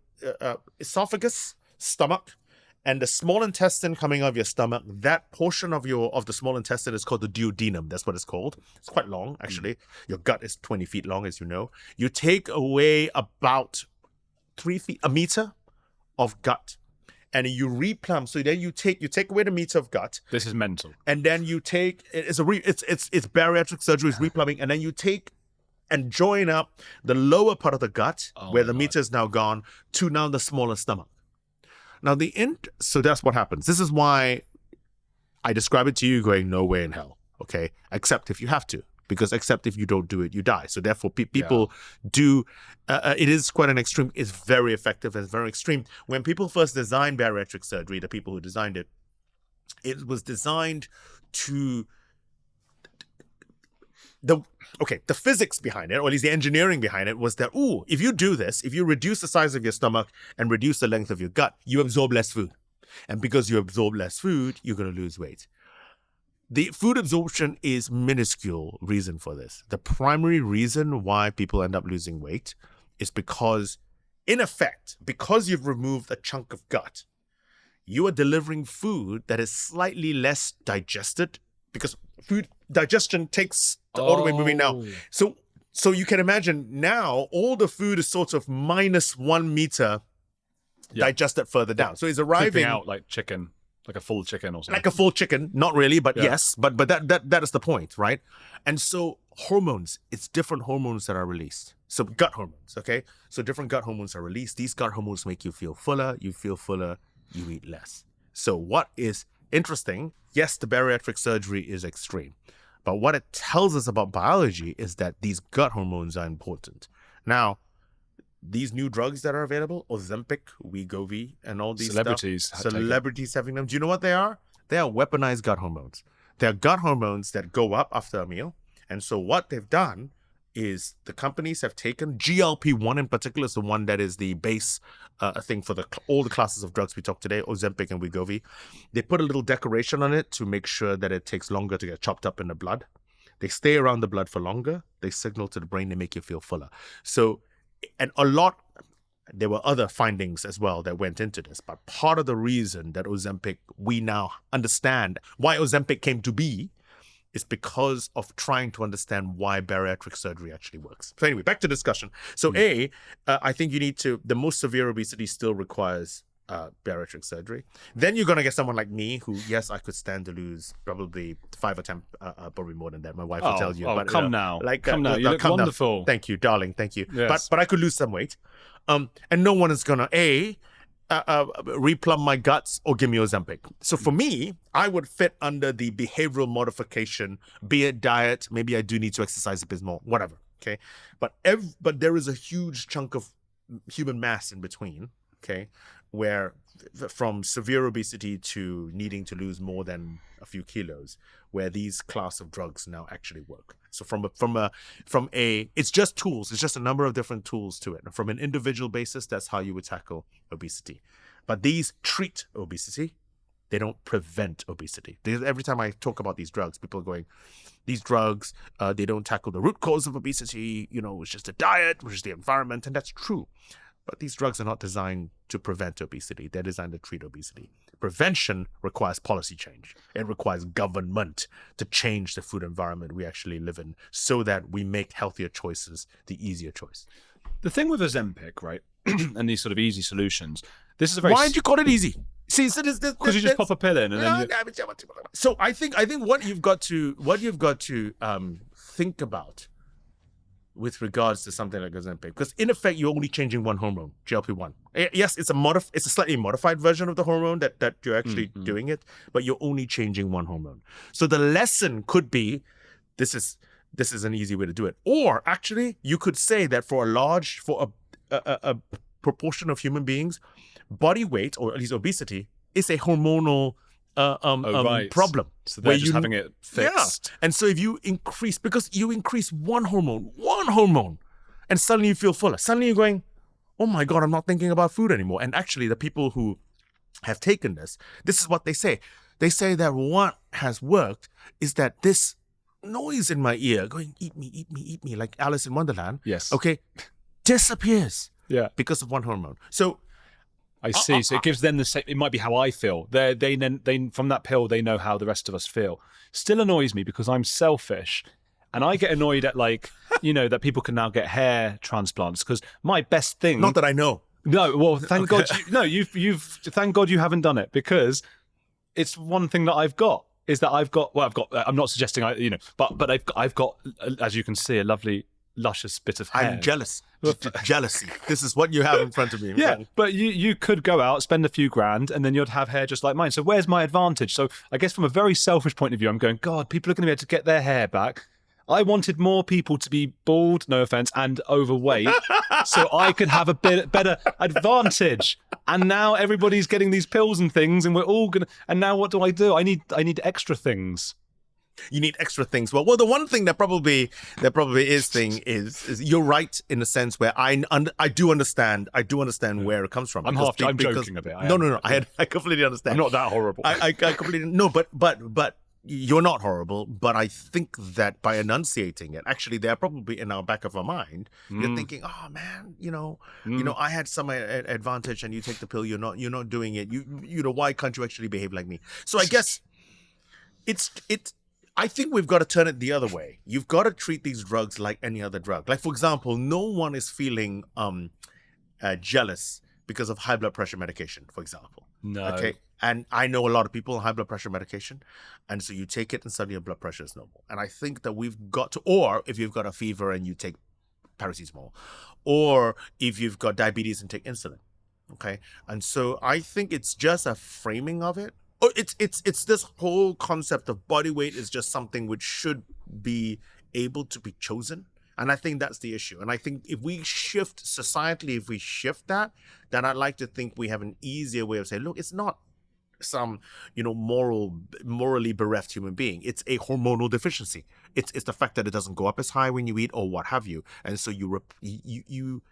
S1: esophagus, stomach, and the small intestine coming out of your stomach, that portion of the small intestine is called the duodenum. That's what it's called. It's quite long, actually. Your gut is 20 feet long, as you know. You take away about 3 feet, a meter of gut, and you replumb. So then you take away the meter of gut.
S2: This is mental.
S1: And then you take it's bariatric surgery, it's replumbing, and then you take and join up the lower part of the gut where the meter is now gone to now the smaller stomach. Now so that's what happens. This is why I describe it to you going no way in hell. Okay, except if you have to. because except if you don't do it, you die. So therefore, people do. It is quite an extreme. It's very effective. It's very extreme. When people first designed bariatric surgery, the people who designed it, it was designed to the physics behind it, or at least the engineering behind it, was that if you do this, if you reduce the size of your stomach and reduce the length of your gut, you absorb less food, and because you absorb less food, you're going to lose weight. The food absorption is minuscule reason for this. The primary reason why people end up losing weight is because, in effect, because you've removed a chunk of gut, you are delivering food that is slightly less digested, because food digestion takes all the way moving now. So you can imagine now all the food is sort of minus 1 meter digested further down. So it's arriving
S2: Creeping out like chicken. Like a full chicken or something.
S1: Like a full chicken, not really, but yes, but that is the point, right? And so hormones, it's different hormones that are released. So gut hormones, okay? So different gut hormones are released. These gut hormones make you feel fuller. You feel fuller, you eat less. So what is interesting, yes, the bariatric surgery is extreme, but what it tells us about biology is that these gut hormones are important. Now, these new drugs that are available, Ozempic, Wegovy, and all these
S2: celebrities
S1: having them. Do you know what they are? They are weaponized gut hormones. They are gut hormones that go up after a meal. And so what they've done is the companies have taken GLP-1 in particular, is the one that is the base thing for all the classes of drugs we talked today, Ozempic and Wegovy. They put a little decoration on it to make sure that it takes longer to get chopped up in the blood. They stay around the blood for longer. They signal to the brain, they make you feel fuller. So, and there were other findings as well that went into this, but part of the reason that Ozempic, we now understand why Ozempic came to be, is because of trying to understand why bariatric surgery actually works. So anyway, back to discussion. So I think the most severe obesity still requires bariatric surgery. Then you're going to get someone like me who, yes, I could stand to lose probably 5 or 10, probably more than that. My wife will tell you. But,
S2: come now. You look wonderful.
S1: Down. Thank you, darling. Thank you.
S2: Yes.
S1: But I could lose some weight. And no one is going to, replumb my guts or give me Ozempic. So for me, I would fit under the behavioral modification, be it diet, maybe I do need to exercise a bit more, whatever, okay? But there is a huge chunk of human mass in between, okay, where from severe obesity to needing to lose more than a few kilos, where these class of drugs now actually work. So it's just tools. It's just a number of different tools to it. From an individual basis, that's how you would tackle obesity. But these treat obesity. They don't prevent obesity. Every time I talk about these drugs, people are going, these drugs, they don't tackle the root cause of obesity. It's just a diet, which is the environment, and that's true. But these drugs are not designed to prevent obesity. They're designed to treat obesity. Prevention requires policy change. It requires government to change the food environment we actually live in so that we make healthier choices the easier choice.
S2: The thing with Ozempic, right, and these sort of easy solutions, this is a very...
S1: Why did you call it easy? See, so
S2: because you just pop a pill in and then...
S1: So I think what you've got to think about with regards to something like Ozempic, because in effect you're only changing one hormone, GLP-1. Yes, it's a slightly modified version of the hormone that you're actually doing it, but you're only changing one hormone. So the lesson could be, this is an easy way to do it. Or actually, you could say that for a proportion of human beings, body weight, or at least obesity, is a hormonal problem.
S2: So they're just having it fixed.
S1: Yeah. And so if you increase, because you increase one hormone, and suddenly you feel fuller. Suddenly you're going, oh my God, I'm not thinking about food anymore. And actually the people who have taken this is what they say. They say that what has worked is that this noise in my ear going, eat me, eat me, eat me, like Alice in Wonderland.
S2: Yes.
S1: Okay. Disappears.
S2: Yeah.
S1: Because of one hormone. So
S2: I see. So it gives them the same. It might be how I feel. They from that pill, they know how the rest of us feel. Still annoys me because I'm selfish, and I get annoyed at that people can now get hair transplants because my best thing.
S1: Not that I know.
S2: No, well, thank God. You've thank God you haven't done it, because it's one thing that I've got is that I've got. I'm not suggesting but I've got, as you can see, a lovely, luscious bit of hair.
S1: I'm jealous. Jealousy. This is what you have in front of me.
S2: Yeah, but you could go out, spend a few grand, and then you'd have hair just like mine. So where's my advantage? So I guess from a very selfish point of view, I'm going, God, people are going to be able to get their hair back. I wanted more people to be bald, no offense, and overweight, so I could have a bit better advantage. And now everybody's getting these pills and things, and we're all gonna. And now what do? I need extra things.
S1: You need extra things. Well, the one thing that probably is you're right in the sense where I do understand where it comes from.
S2: I'm joking a bit.
S1: No. I completely understand.
S2: I'm not that horrible.
S1: I completely no, but you're not horrible. But I think that by enunciating it, actually, they're probably in our back of our mind. You're thinking, oh man, I had some advantage, and you take the pill. You're not doing it. You know, why can't you actually behave like me? So I guess I think we've got to turn it the other way. You've got to treat these drugs like any other drug. Like, for example, no one is feeling jealous because of high blood pressure medication, for example.
S2: No.
S1: Okay. And I know a lot of people on high blood pressure medication. And so you take it and suddenly your blood pressure is normal. And I think that we've got to, or if you've got a fever and you take paracetamol, or if you've got diabetes and take insulin. Okay. And so I think it's just a framing of it. It's this whole concept of body weight is just something which should be able to be chosen. And I think that's the issue. And I think if we shift that, then I'd like to think we have an easier way of saying, look, it's not some, morally bereft human being. It's a hormonal deficiency. It's the fact that it doesn't go up as high when you eat or what have you. And so you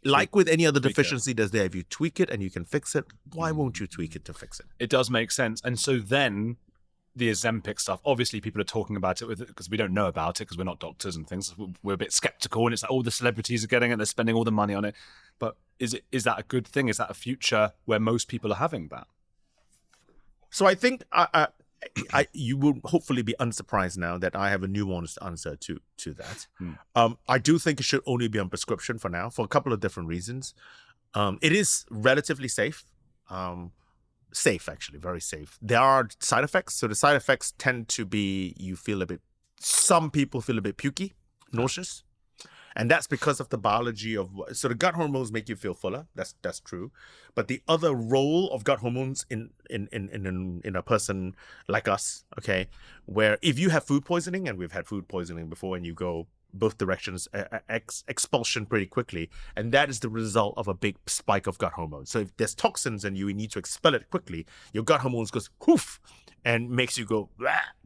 S1: like with any other deficiency that's there, if you tweak it and you can fix it, why won't you tweak it to fix it?
S2: It does make sense. And so then the Ozempic stuff, obviously people are talking about it because we don't know about it because we're not doctors and things. We're a bit skeptical, and it's like all the celebrities are getting it, they're spending all the money on it. But is that a good thing? Is that a future where most people are having that?
S1: So I think you will hopefully be unsurprised now that I have a nuanced answer to that. I do think it should only be on prescription for now, for a couple of different reasons. It is relatively safe. Safe, actually, very safe. There are side effects. So the side effects tend to be some people feel a bit pukey, nauseous. And that's because of the biology so the gut hormones make you feel fuller. That's true. But the other role of gut hormones in a person like us, okay, where if you have food poisoning, and we've had food poisoning before, and you go both directions, expulsion pretty quickly, and that is the result of a big spike of gut hormones. So if there's toxins and you need to expel it quickly, your gut hormones goes poof and makes you go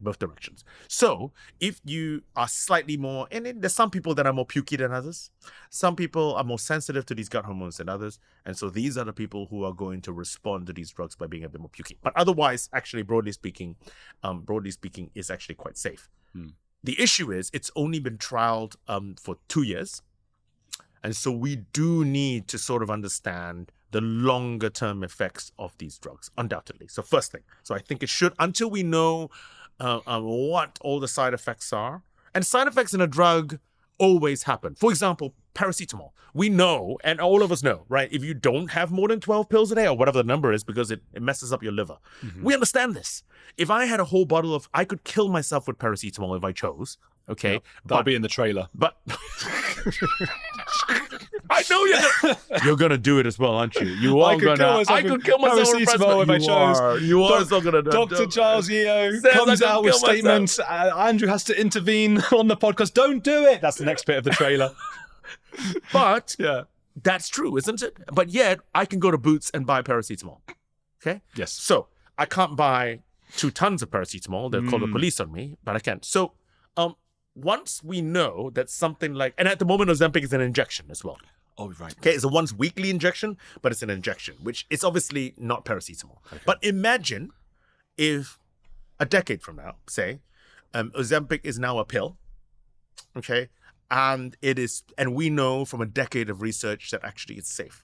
S1: both directions. So if you are slightly more, and there's some people that are more pukey than others. Some people are more sensitive to these gut hormones than others. And so these are the people who are going to respond to these drugs by being a bit more pukey. But otherwise, actually, broadly speaking, is actually quite safe. The issue is it's only been trialed for 2 years. And so we do need to sort of understand the longer term effects of these drugs, undoubtedly. So first thing, so I think it should, until we know what all the side effects are, and side effects in a drug always happen. For example, paracetamol. We know, and all of us know, right? If you don't have more than 12 pills a day, or whatever the number is, because it messes up your liver. We understand this. If I had a whole bottle I could kill myself with paracetamol if I chose. Okay.
S2: Yep. That'll be in the trailer.
S1: But I know you're gonna do it as well, aren't you? I could kill myself with
S2: paracetamol if I chose.
S1: You are still gonna do it.
S2: Dr. Giles Yeo comes out with statements. Andrew has to intervene on the podcast. Don't do it. That's the next bit of the trailer.
S1: But that's true, isn't it? But yet I can go to Boots and buy paracetamol. Okay.
S2: Yes.
S1: So I can't buy 2 tons of paracetamol. They'll call the police on me, but I can. So once we know that something like, and at the moment Ozempic is an injection as well.
S2: Oh, right.
S1: Okay, it's a once weekly injection, but it's an injection, which is obviously not paracetamol. Okay. But imagine if a decade from now, say, Ozempic is now a pill, okay, and we know from a decade of research that actually it's safe.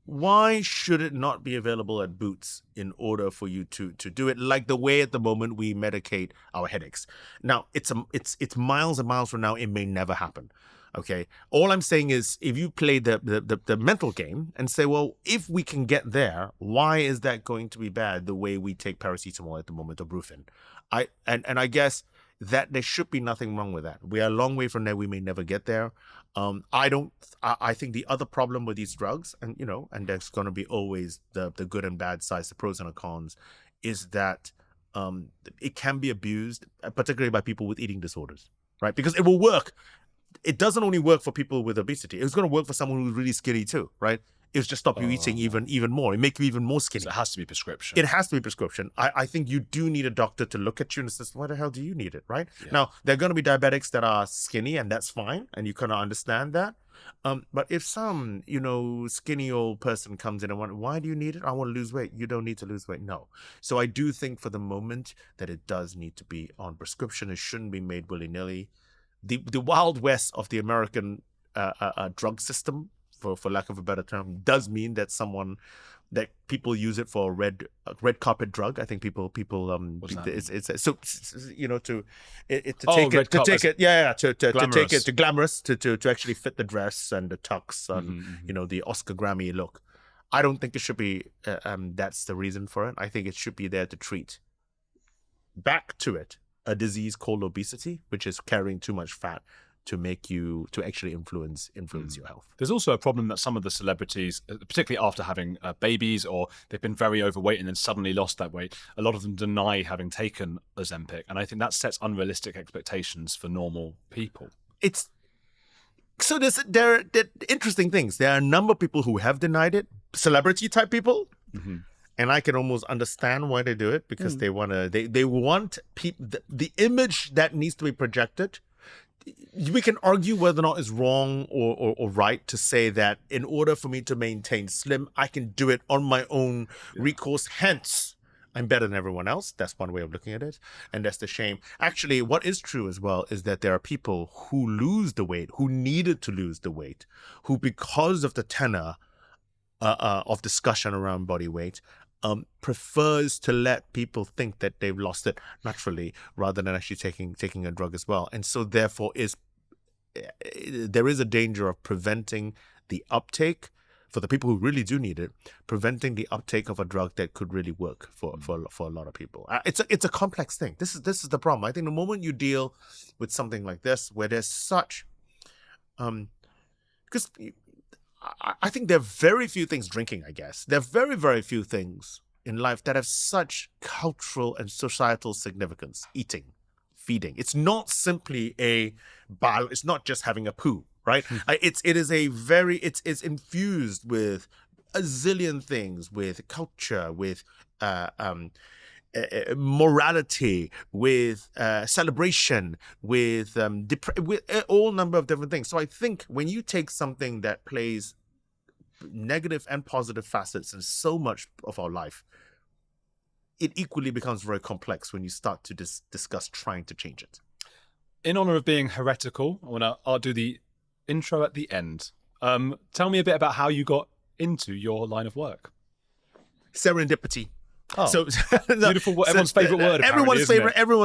S1: Why should it not be available at Boots in order for you to do it like the way at the moment we medicate our headaches? Now, it's miles and miles from now. It may never happen. Okay. All I'm saying is, if you play the mental game and say, well, if we can get there, why is that going to be bad the way we take paracetamol at the moment or Brufen? I guess that there should be nothing wrong with that. We are a long way from there. We may never get there. I think the other problem with these drugs, and there's going to be always the good and bad sides, the pros and the cons, is that it can be abused, particularly by people with eating disorders, right? Because it will work. It doesn't only work for people with obesity. It's going to work for someone who's really skinny too, right? It's just stop you eating even more. It make you even more skinny.
S2: So it has to be prescription.
S1: It has to be prescription. I think you do need a doctor to look at you and say, why the hell do you need it, right?
S2: Yeah.
S1: Now, there are going to be diabetics that are skinny, and that's fine, and you kind of understand that. But if some, skinny old person comes in and wants, why do you need it? I want to lose weight. You don't need to lose weight. No. So I do think for the moment that it does need to be on prescription. It shouldn't be made willy-nilly. The Wild West of the American drug system, for lack of a better term, does mean that people use it for a red carpet drug. I think people it's so to take it to glamorous to actually fit the dress and the tux and the Oscar Grammy look. I don't think it should be that's the reason for it. I think it should be there to treat back to it a disease called obesity, which is carrying too much fat to actually influence your health.
S2: There's also a problem that some of the celebrities, particularly after having babies, or they've been very overweight and then suddenly lost that weight, a lot of them deny having taken Ozempic, and I think that sets unrealistic expectations for normal people.
S1: There are interesting things. There are a number of people who have denied it, celebrity type people. Mm-hmm. And I can almost understand why they do it, because they want the image that needs to be projected. We can argue whether or not it's wrong or right to say that in order for me to maintain slim, I can do it on my own recourse. Hence, I'm better than everyone else. That's one way of looking at it. And that's the shame. Actually, what is true as well is that there are people who lose the weight, who needed to lose the weight, who, because of the tenor of discussion around body weight, prefers to let people think that they've lost it naturally rather than actually taking a drug as well. And so therefore there is a danger of preventing the uptake for the people who really do need it, preventing the uptake of a drug that could really work for a lot of people. It's a complex thing. This is the problem. I think the moment you deal with something like this, where there's such because I think there are very few things, drinking, I guess. There are very, very few things in life that have such cultural and societal significance. Eating, feeding. It's not simply it's not just having a poo, right? It's infused with a zillion things, with culture, with morality, with celebration, with all number of different things. So I think when you take something that plays negative and positive facets in so much of our life, it equally becomes very complex when you start to discuss trying to change it.
S2: In honor of being heretical, I'll do the intro at the end. Tell me a bit about how you got into your line of work.
S1: Serendipity.
S2: Oh, so beautiful. Everyone's favorite word.
S1: Everyone's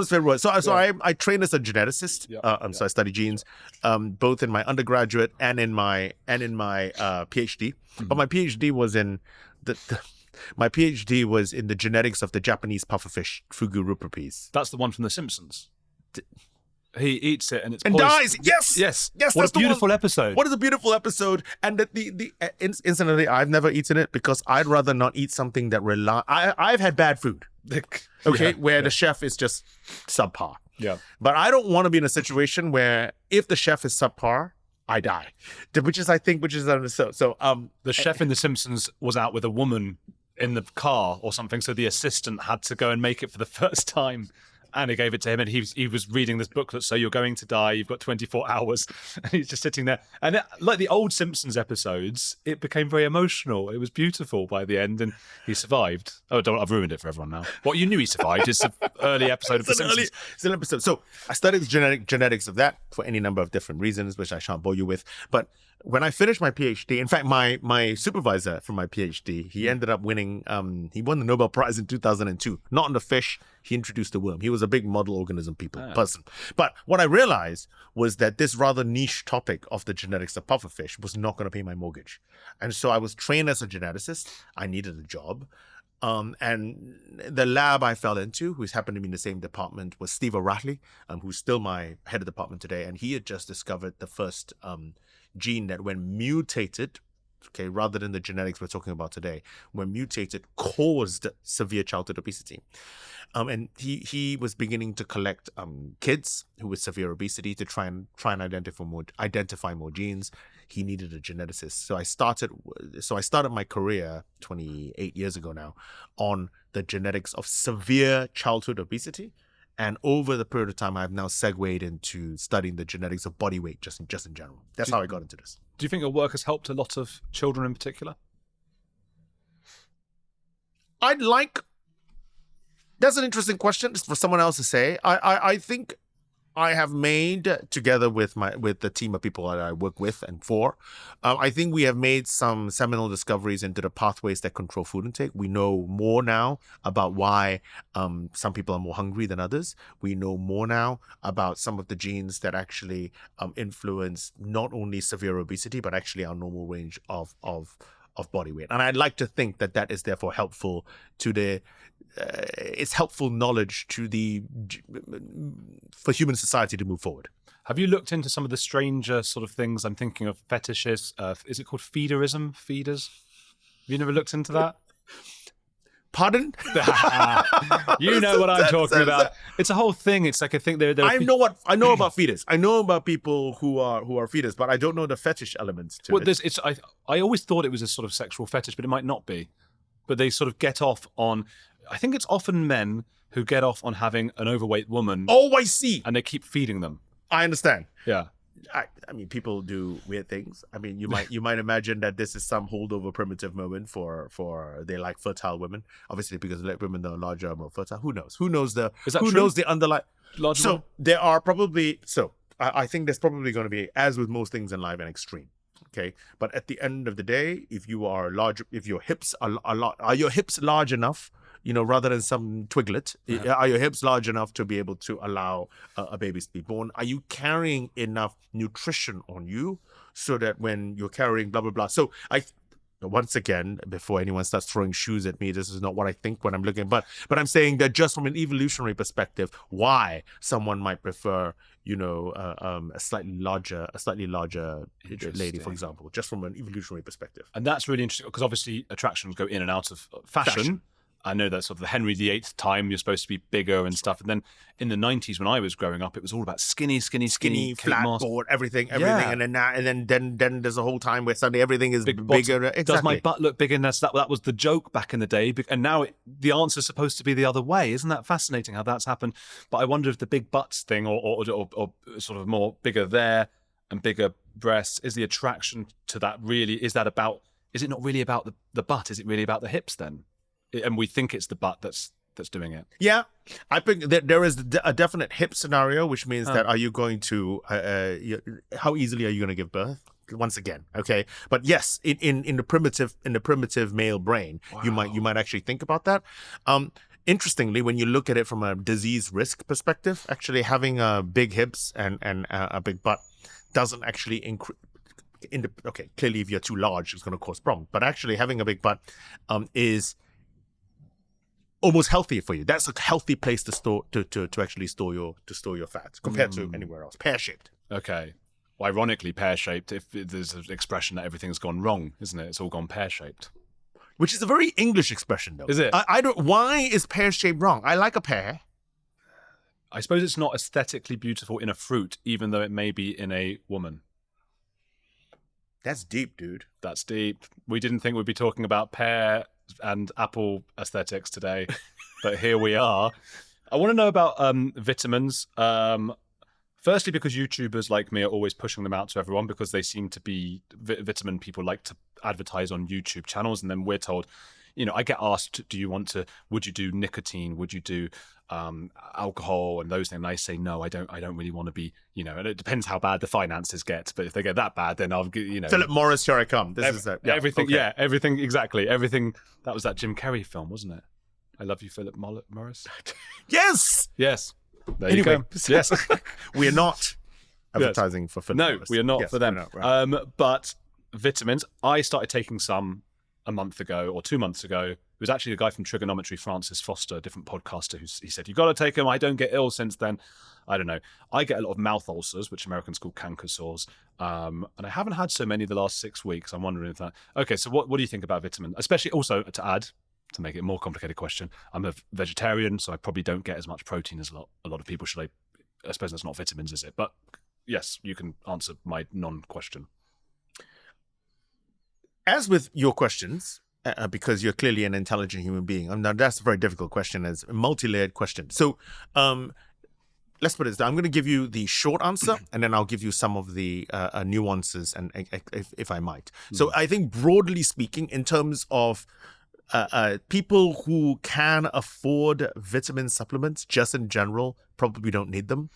S1: favorite word. So I trained as a geneticist. So I studied genes, both in my undergraduate and in my PhD. Mm-hmm. But my PhD was in the genetics of the Japanese pufferfish Fugu rupipes.
S2: That's the one from The Simpsons. He eats it and it's
S1: dies. Yes.
S2: What a beautiful episode.
S1: What is a beautiful episode. And incidentally, I've never eaten it because I'd rather not eat something that I've had bad food. Where the chef is just subpar.
S2: Yeah.
S1: But I don't want to be in a situation where if the chef is subpar, I die. Which is understood. So
S2: the chef in The Simpsons was out with a woman in the car or something, so the assistant had to go and make it for the first time. And he gave it to him, and he was reading this booklet. So you're going to die. You've got 24 hours, and he's just sitting there. And like the old Simpsons episodes, it became very emotional. It was beautiful by the end, and he survived. Oh, I've ruined it for everyone now. What you knew he survived. It's an early episode of The Simpsons.
S1: It's an episode. So I studied the genetics of that for any number of different reasons, which I shan't bore you with. But when I finished my PhD, in fact, my supervisor for my PhD, he ended up winning. He won the Nobel Prize in 2002. Not on the fish. He introduced the worm. He was a big model organism person. But what I realized was that this rather niche topic of the genetics of pufferfish was not going to pay my mortgage. And so I was trained as a geneticist. I needed a job. And the lab I fell into, who's happened to be in the same department, was Steve O'Ratley, who's still my head of department today. And he had just discovered the first gene that, when mutated, okay, rather than the genetics we're talking about today, when mutated, caused severe childhood obesity. And he was beginning to collect kids who with severe obesity to try and identify more genes. He needed a geneticist. So I started my career 28 years ago now on the genetics of severe childhood obesity. And over the period of time, I've now segued into studying the genetics of body weight just in general. That's how I got into this.
S2: Do you think your work has helped a lot of children in particular?
S1: That's an interesting question for someone else to say. I think I have made, together with the team of people that I work with and for, I think we have made some seminal discoveries into the pathways that control food intake. We know more now about why some people are more hungry than others. We know more now about some of the genes that actually influence not only severe obesity, but actually our normal range of body weight. And I'd like to think that is therefore helpful to it's helpful knowledge for human society to move forward.
S2: Have you looked into some of the stranger sort of things? I'm thinking of fetishes. Is it called feederism? Feeders? Have you never looked into that?
S1: Pardon?
S2: You know what I'm talking about. It's a whole thing. It's like I think there.
S1: I know about feeders. I know about people who are feeders, but I don't know the fetish elements to it.
S2: I always thought it was a sort of sexual fetish, but it might not be. But they sort of get off on. I think it's often men who get off on having an overweight woman.
S1: Oh, I see.
S2: And they keep feeding them.
S1: I understand.
S2: Yeah.
S1: I mean, people do weird things. I mean, you might imagine that this is some holdover primitive moment for they like fertile women. Obviously, because women are larger, more fertile. Who knows? Who knows the underlying? So there are probably. So I think there's probably going to be, as with most things in life, an extreme. Okay, but at the end of the day, if you are large, if your hips are your hips large enough? Rather than some twiglet, are your hips large enough to be able to allow a baby to be born? Are you carrying enough nutrition on you so that when you're carrying blah, blah, blah? So once again, before anyone starts throwing shoes at me, this is not what I think when I'm looking, but I'm saying that just from an evolutionary perspective, why someone might prefer, a slightly larger lady, for example, just from an evolutionary perspective.
S2: And that's really interesting because obviously attractions go in and out of fashion. I know that sort of the Henry VIII time, you're supposed to be bigger and stuff. And then in the 90s, when I was growing up, it was all about skinny,
S1: flat board, everything. Yeah. And then there's a whole time where suddenly everything is bigger. Exactly.
S2: Does my butt look bigger? And that was the joke back in the day. And now the answer's supposed to be the other way. Isn't that fascinating how that's happened? But I wonder if the big butts thing or sort of more bigger there and bigger breasts, is the attraction to that really, is it not really about the butt? Is it really about the hips then? And we think it's the butt that's doing it. Yeah,
S1: I think that there is a definite hip scenario, which means that are you going to, how easily are you going to give birth? Once again, okay. But yes, in the primitive male brain, wow. you might actually think about that. Interestingly, when you look at it from a disease risk perspective, actually having big hips and a big butt doesn't actually increase. Clearly, if you're too large, it's going to cause problems. But actually, having a big butt is almost healthier for you. That's a healthy place to actually store your fat compared to anywhere else. Pear-shaped.
S2: Okay. Well, ironically, pear-shaped. If there's an expression that everything's gone wrong, isn't it? It's all gone pear-shaped.
S1: Which is a very English expression, though.
S2: Is it?
S1: I don't. Why is pear-shaped wrong? I like a pear.
S2: I suppose it's not aesthetically beautiful in a fruit, even though it may be in a woman.
S1: That's deep, dude.
S2: That's deep. We didn't think we'd be talking about pear and apple aesthetics today, but here we are. I want to know about vitamins. Firstly, because YouTubers like me are always pushing them out to everyone because they seem to be vitamin people like to advertise on YouTube channels, and then we're told, I get asked, would you do nicotine? Would you do alcohol and those things? And I say, no, I don't really want to be, and it depends how bad the finances get. But if they get that bad, then I'll,
S1: Philip Morris, here I come.
S2: Everything. Okay. Yeah, everything. Exactly. Everything. That was that Jim Carrey film, wasn't it? I love you, Philip Morris.
S1: Yes.
S2: There you go. Yes.
S1: We are not advertising for Philip Morris.
S2: No, we are not for them.
S1: Not, right.
S2: But vitamins, I started taking some a month ago or 2 months ago. It was actually a guy from Trigonometry, Francis Foster, a different podcaster, he said, "You got to take them. I don't get ill since then." I don't know. I get a lot of mouth ulcers, which Americans call canker sores, and I haven't had so many the last 6 weeks. I'm wondering if that. Okay, so what do you think about vitamin? Especially also to add, to make it a more complicated question, I'm a vegetarian, so I probably don't get as much protein as a lot of people. I suppose that's not vitamins, is it? But yes, you can answer my non-question.
S1: As with your questions, because you're clearly an intelligent human being, now that's a very difficult question. It's a multi-layered question. So let's put it this way. I'm going to give you the short answer, and then I'll give you some of the nuances, and if I might. So I think broadly speaking, in terms of people who can afford vitamin supplements, just in general, probably don't need them.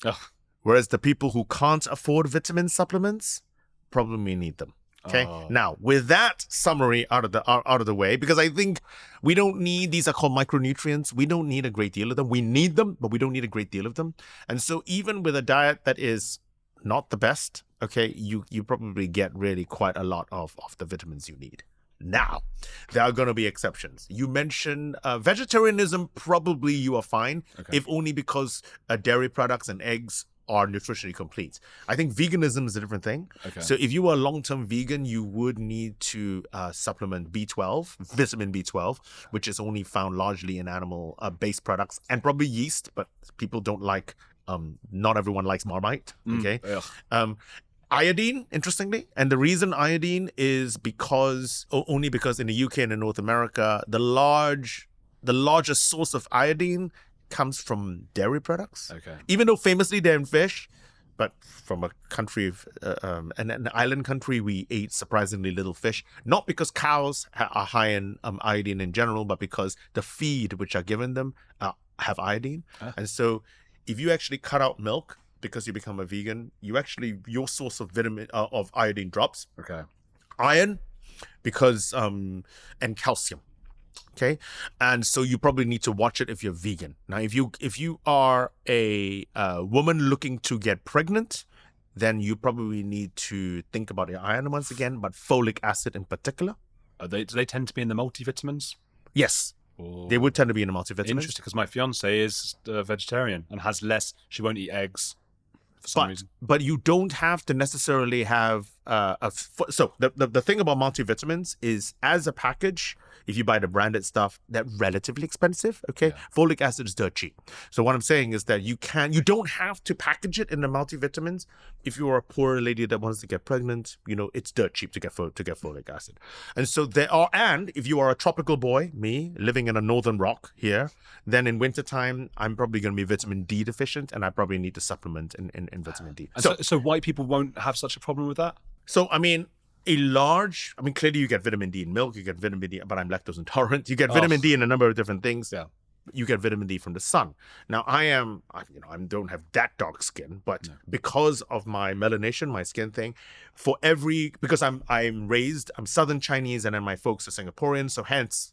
S2: Ugh.
S1: Whereas the people who can't afford vitamin supplements probably need them. Okay. Now, with that summary out of the way, because I think we don't need, these are called micronutrients. We don't need a great deal of them. We need them, but we don't need a great deal of them. And so even with a diet that is not the best, okay, you probably get really quite a lot of the vitamins you need. Now, there are going to be exceptions. You mentioned vegetarianism, probably you are fine, if only because dairy products and eggs are nutritionally complete. I think veganism is a different thing. So if you are a long-term vegan, you would need to supplement B12, vitamin B12, which is only found largely in animal-based products, and probably yeast, but people don't like, not everyone likes Marmite, okay? Iodine, interestingly, and the reason iodine is only because in the UK and in North America, the largest source of iodine comes from dairy products. Even though famously they're in fish, but from a country of an island country, we ate surprisingly little fish. Not because cows are high in iodine in general, but because the feed which are given them have iodine. And so, if you actually cut out milk because you become a vegan, your source of vitamin of iodine drops. Iron, because and calcium. Okay, and so you probably need to watch it if you're vegan. Now, if you are a woman looking to get pregnant, then you probably need to think about your iron once again, but folic acid in particular.
S2: Do they tend to be in the multivitamins?
S1: Yes. They would tend to be in the multivitamins.
S2: Interesting, because my fiance is vegetarian and has less. She won't eat eggs for some reason.
S1: But you don't have to necessarily have so the thing about multivitamins is, as a package, if you buy the branded stuff, they're relatively expensive. Okay, folic acid is dirt cheap. So what I'm saying is that you don't have to package it in the multivitamins. If you're a poor lady that wants to get pregnant, it's dirt cheap to get folic acid. And so and if you are a tropical boy, me living in a northern rock here, then in wintertime, I'm probably going to be vitamin D deficient, and I probably need to supplement in vitamin D.
S2: So white people won't have such a problem with that?
S1: So, clearly you get vitamin D in milk, you get vitamin D, but I'm lactose intolerant. You get vitamin D in a number of different things. You get vitamin D from the sun. Now, I don't have that dark skin, but because of my melanation, my skin thing, because I'm Southern Chinese, and then my folks are Singaporean, so hence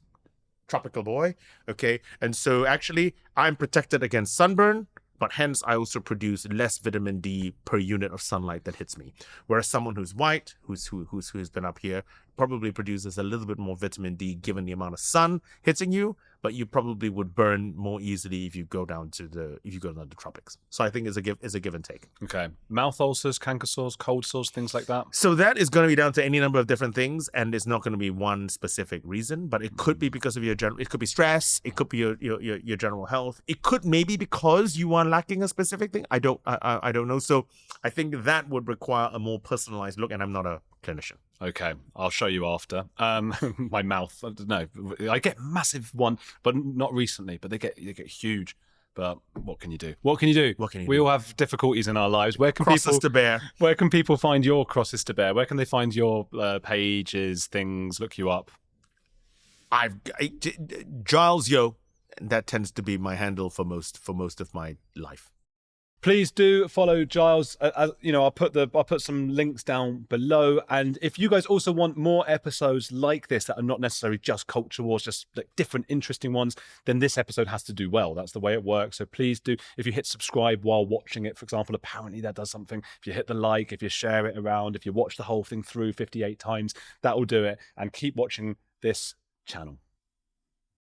S1: tropical boy. Okay. And so actually I'm protected against sunburn, but hence I also produce less vitamin D per unit of sunlight that hits me. Whereas someone who's white, who's been up here, probably produces a little bit more vitamin D given the amount of sun hitting you, but you probably would burn more easily if you go down to the tropics. So I think it's a give and take. Okay.
S2: Mouth ulcers, canker sores, cold sores, things like that.
S1: So that is going to be down to any number of different things, and it's not going to be one specific reason, but it could be because of it could be stress, it could be your general health. It could maybe because you are lacking a specific thing. I don't know. So I think that would require a more personalized look, and I'm not a clinician.
S2: Okay, I'll show you after. My mouth, I don't know. I get massive one, but not recently. But they get huge. But what can you do? We all have difficulties in our lives.
S1: Crosses to bear.
S2: Where can people find your crosses to bear? Where can they find your pages, things, look you up?
S1: Giles Yeo. That tends to be my handle for most of my life.
S2: Please do follow Giles. I'll put some links down below. And if you guys also want more episodes like this that are not necessarily just culture wars, just like different interesting ones, then this episode has to do well. That's the way it works. So please do. If you hit subscribe while watching it, for example, apparently that does something. If you hit the like, if you share it around, if you watch the whole thing through 58 times, that will do it. And keep watching this channel.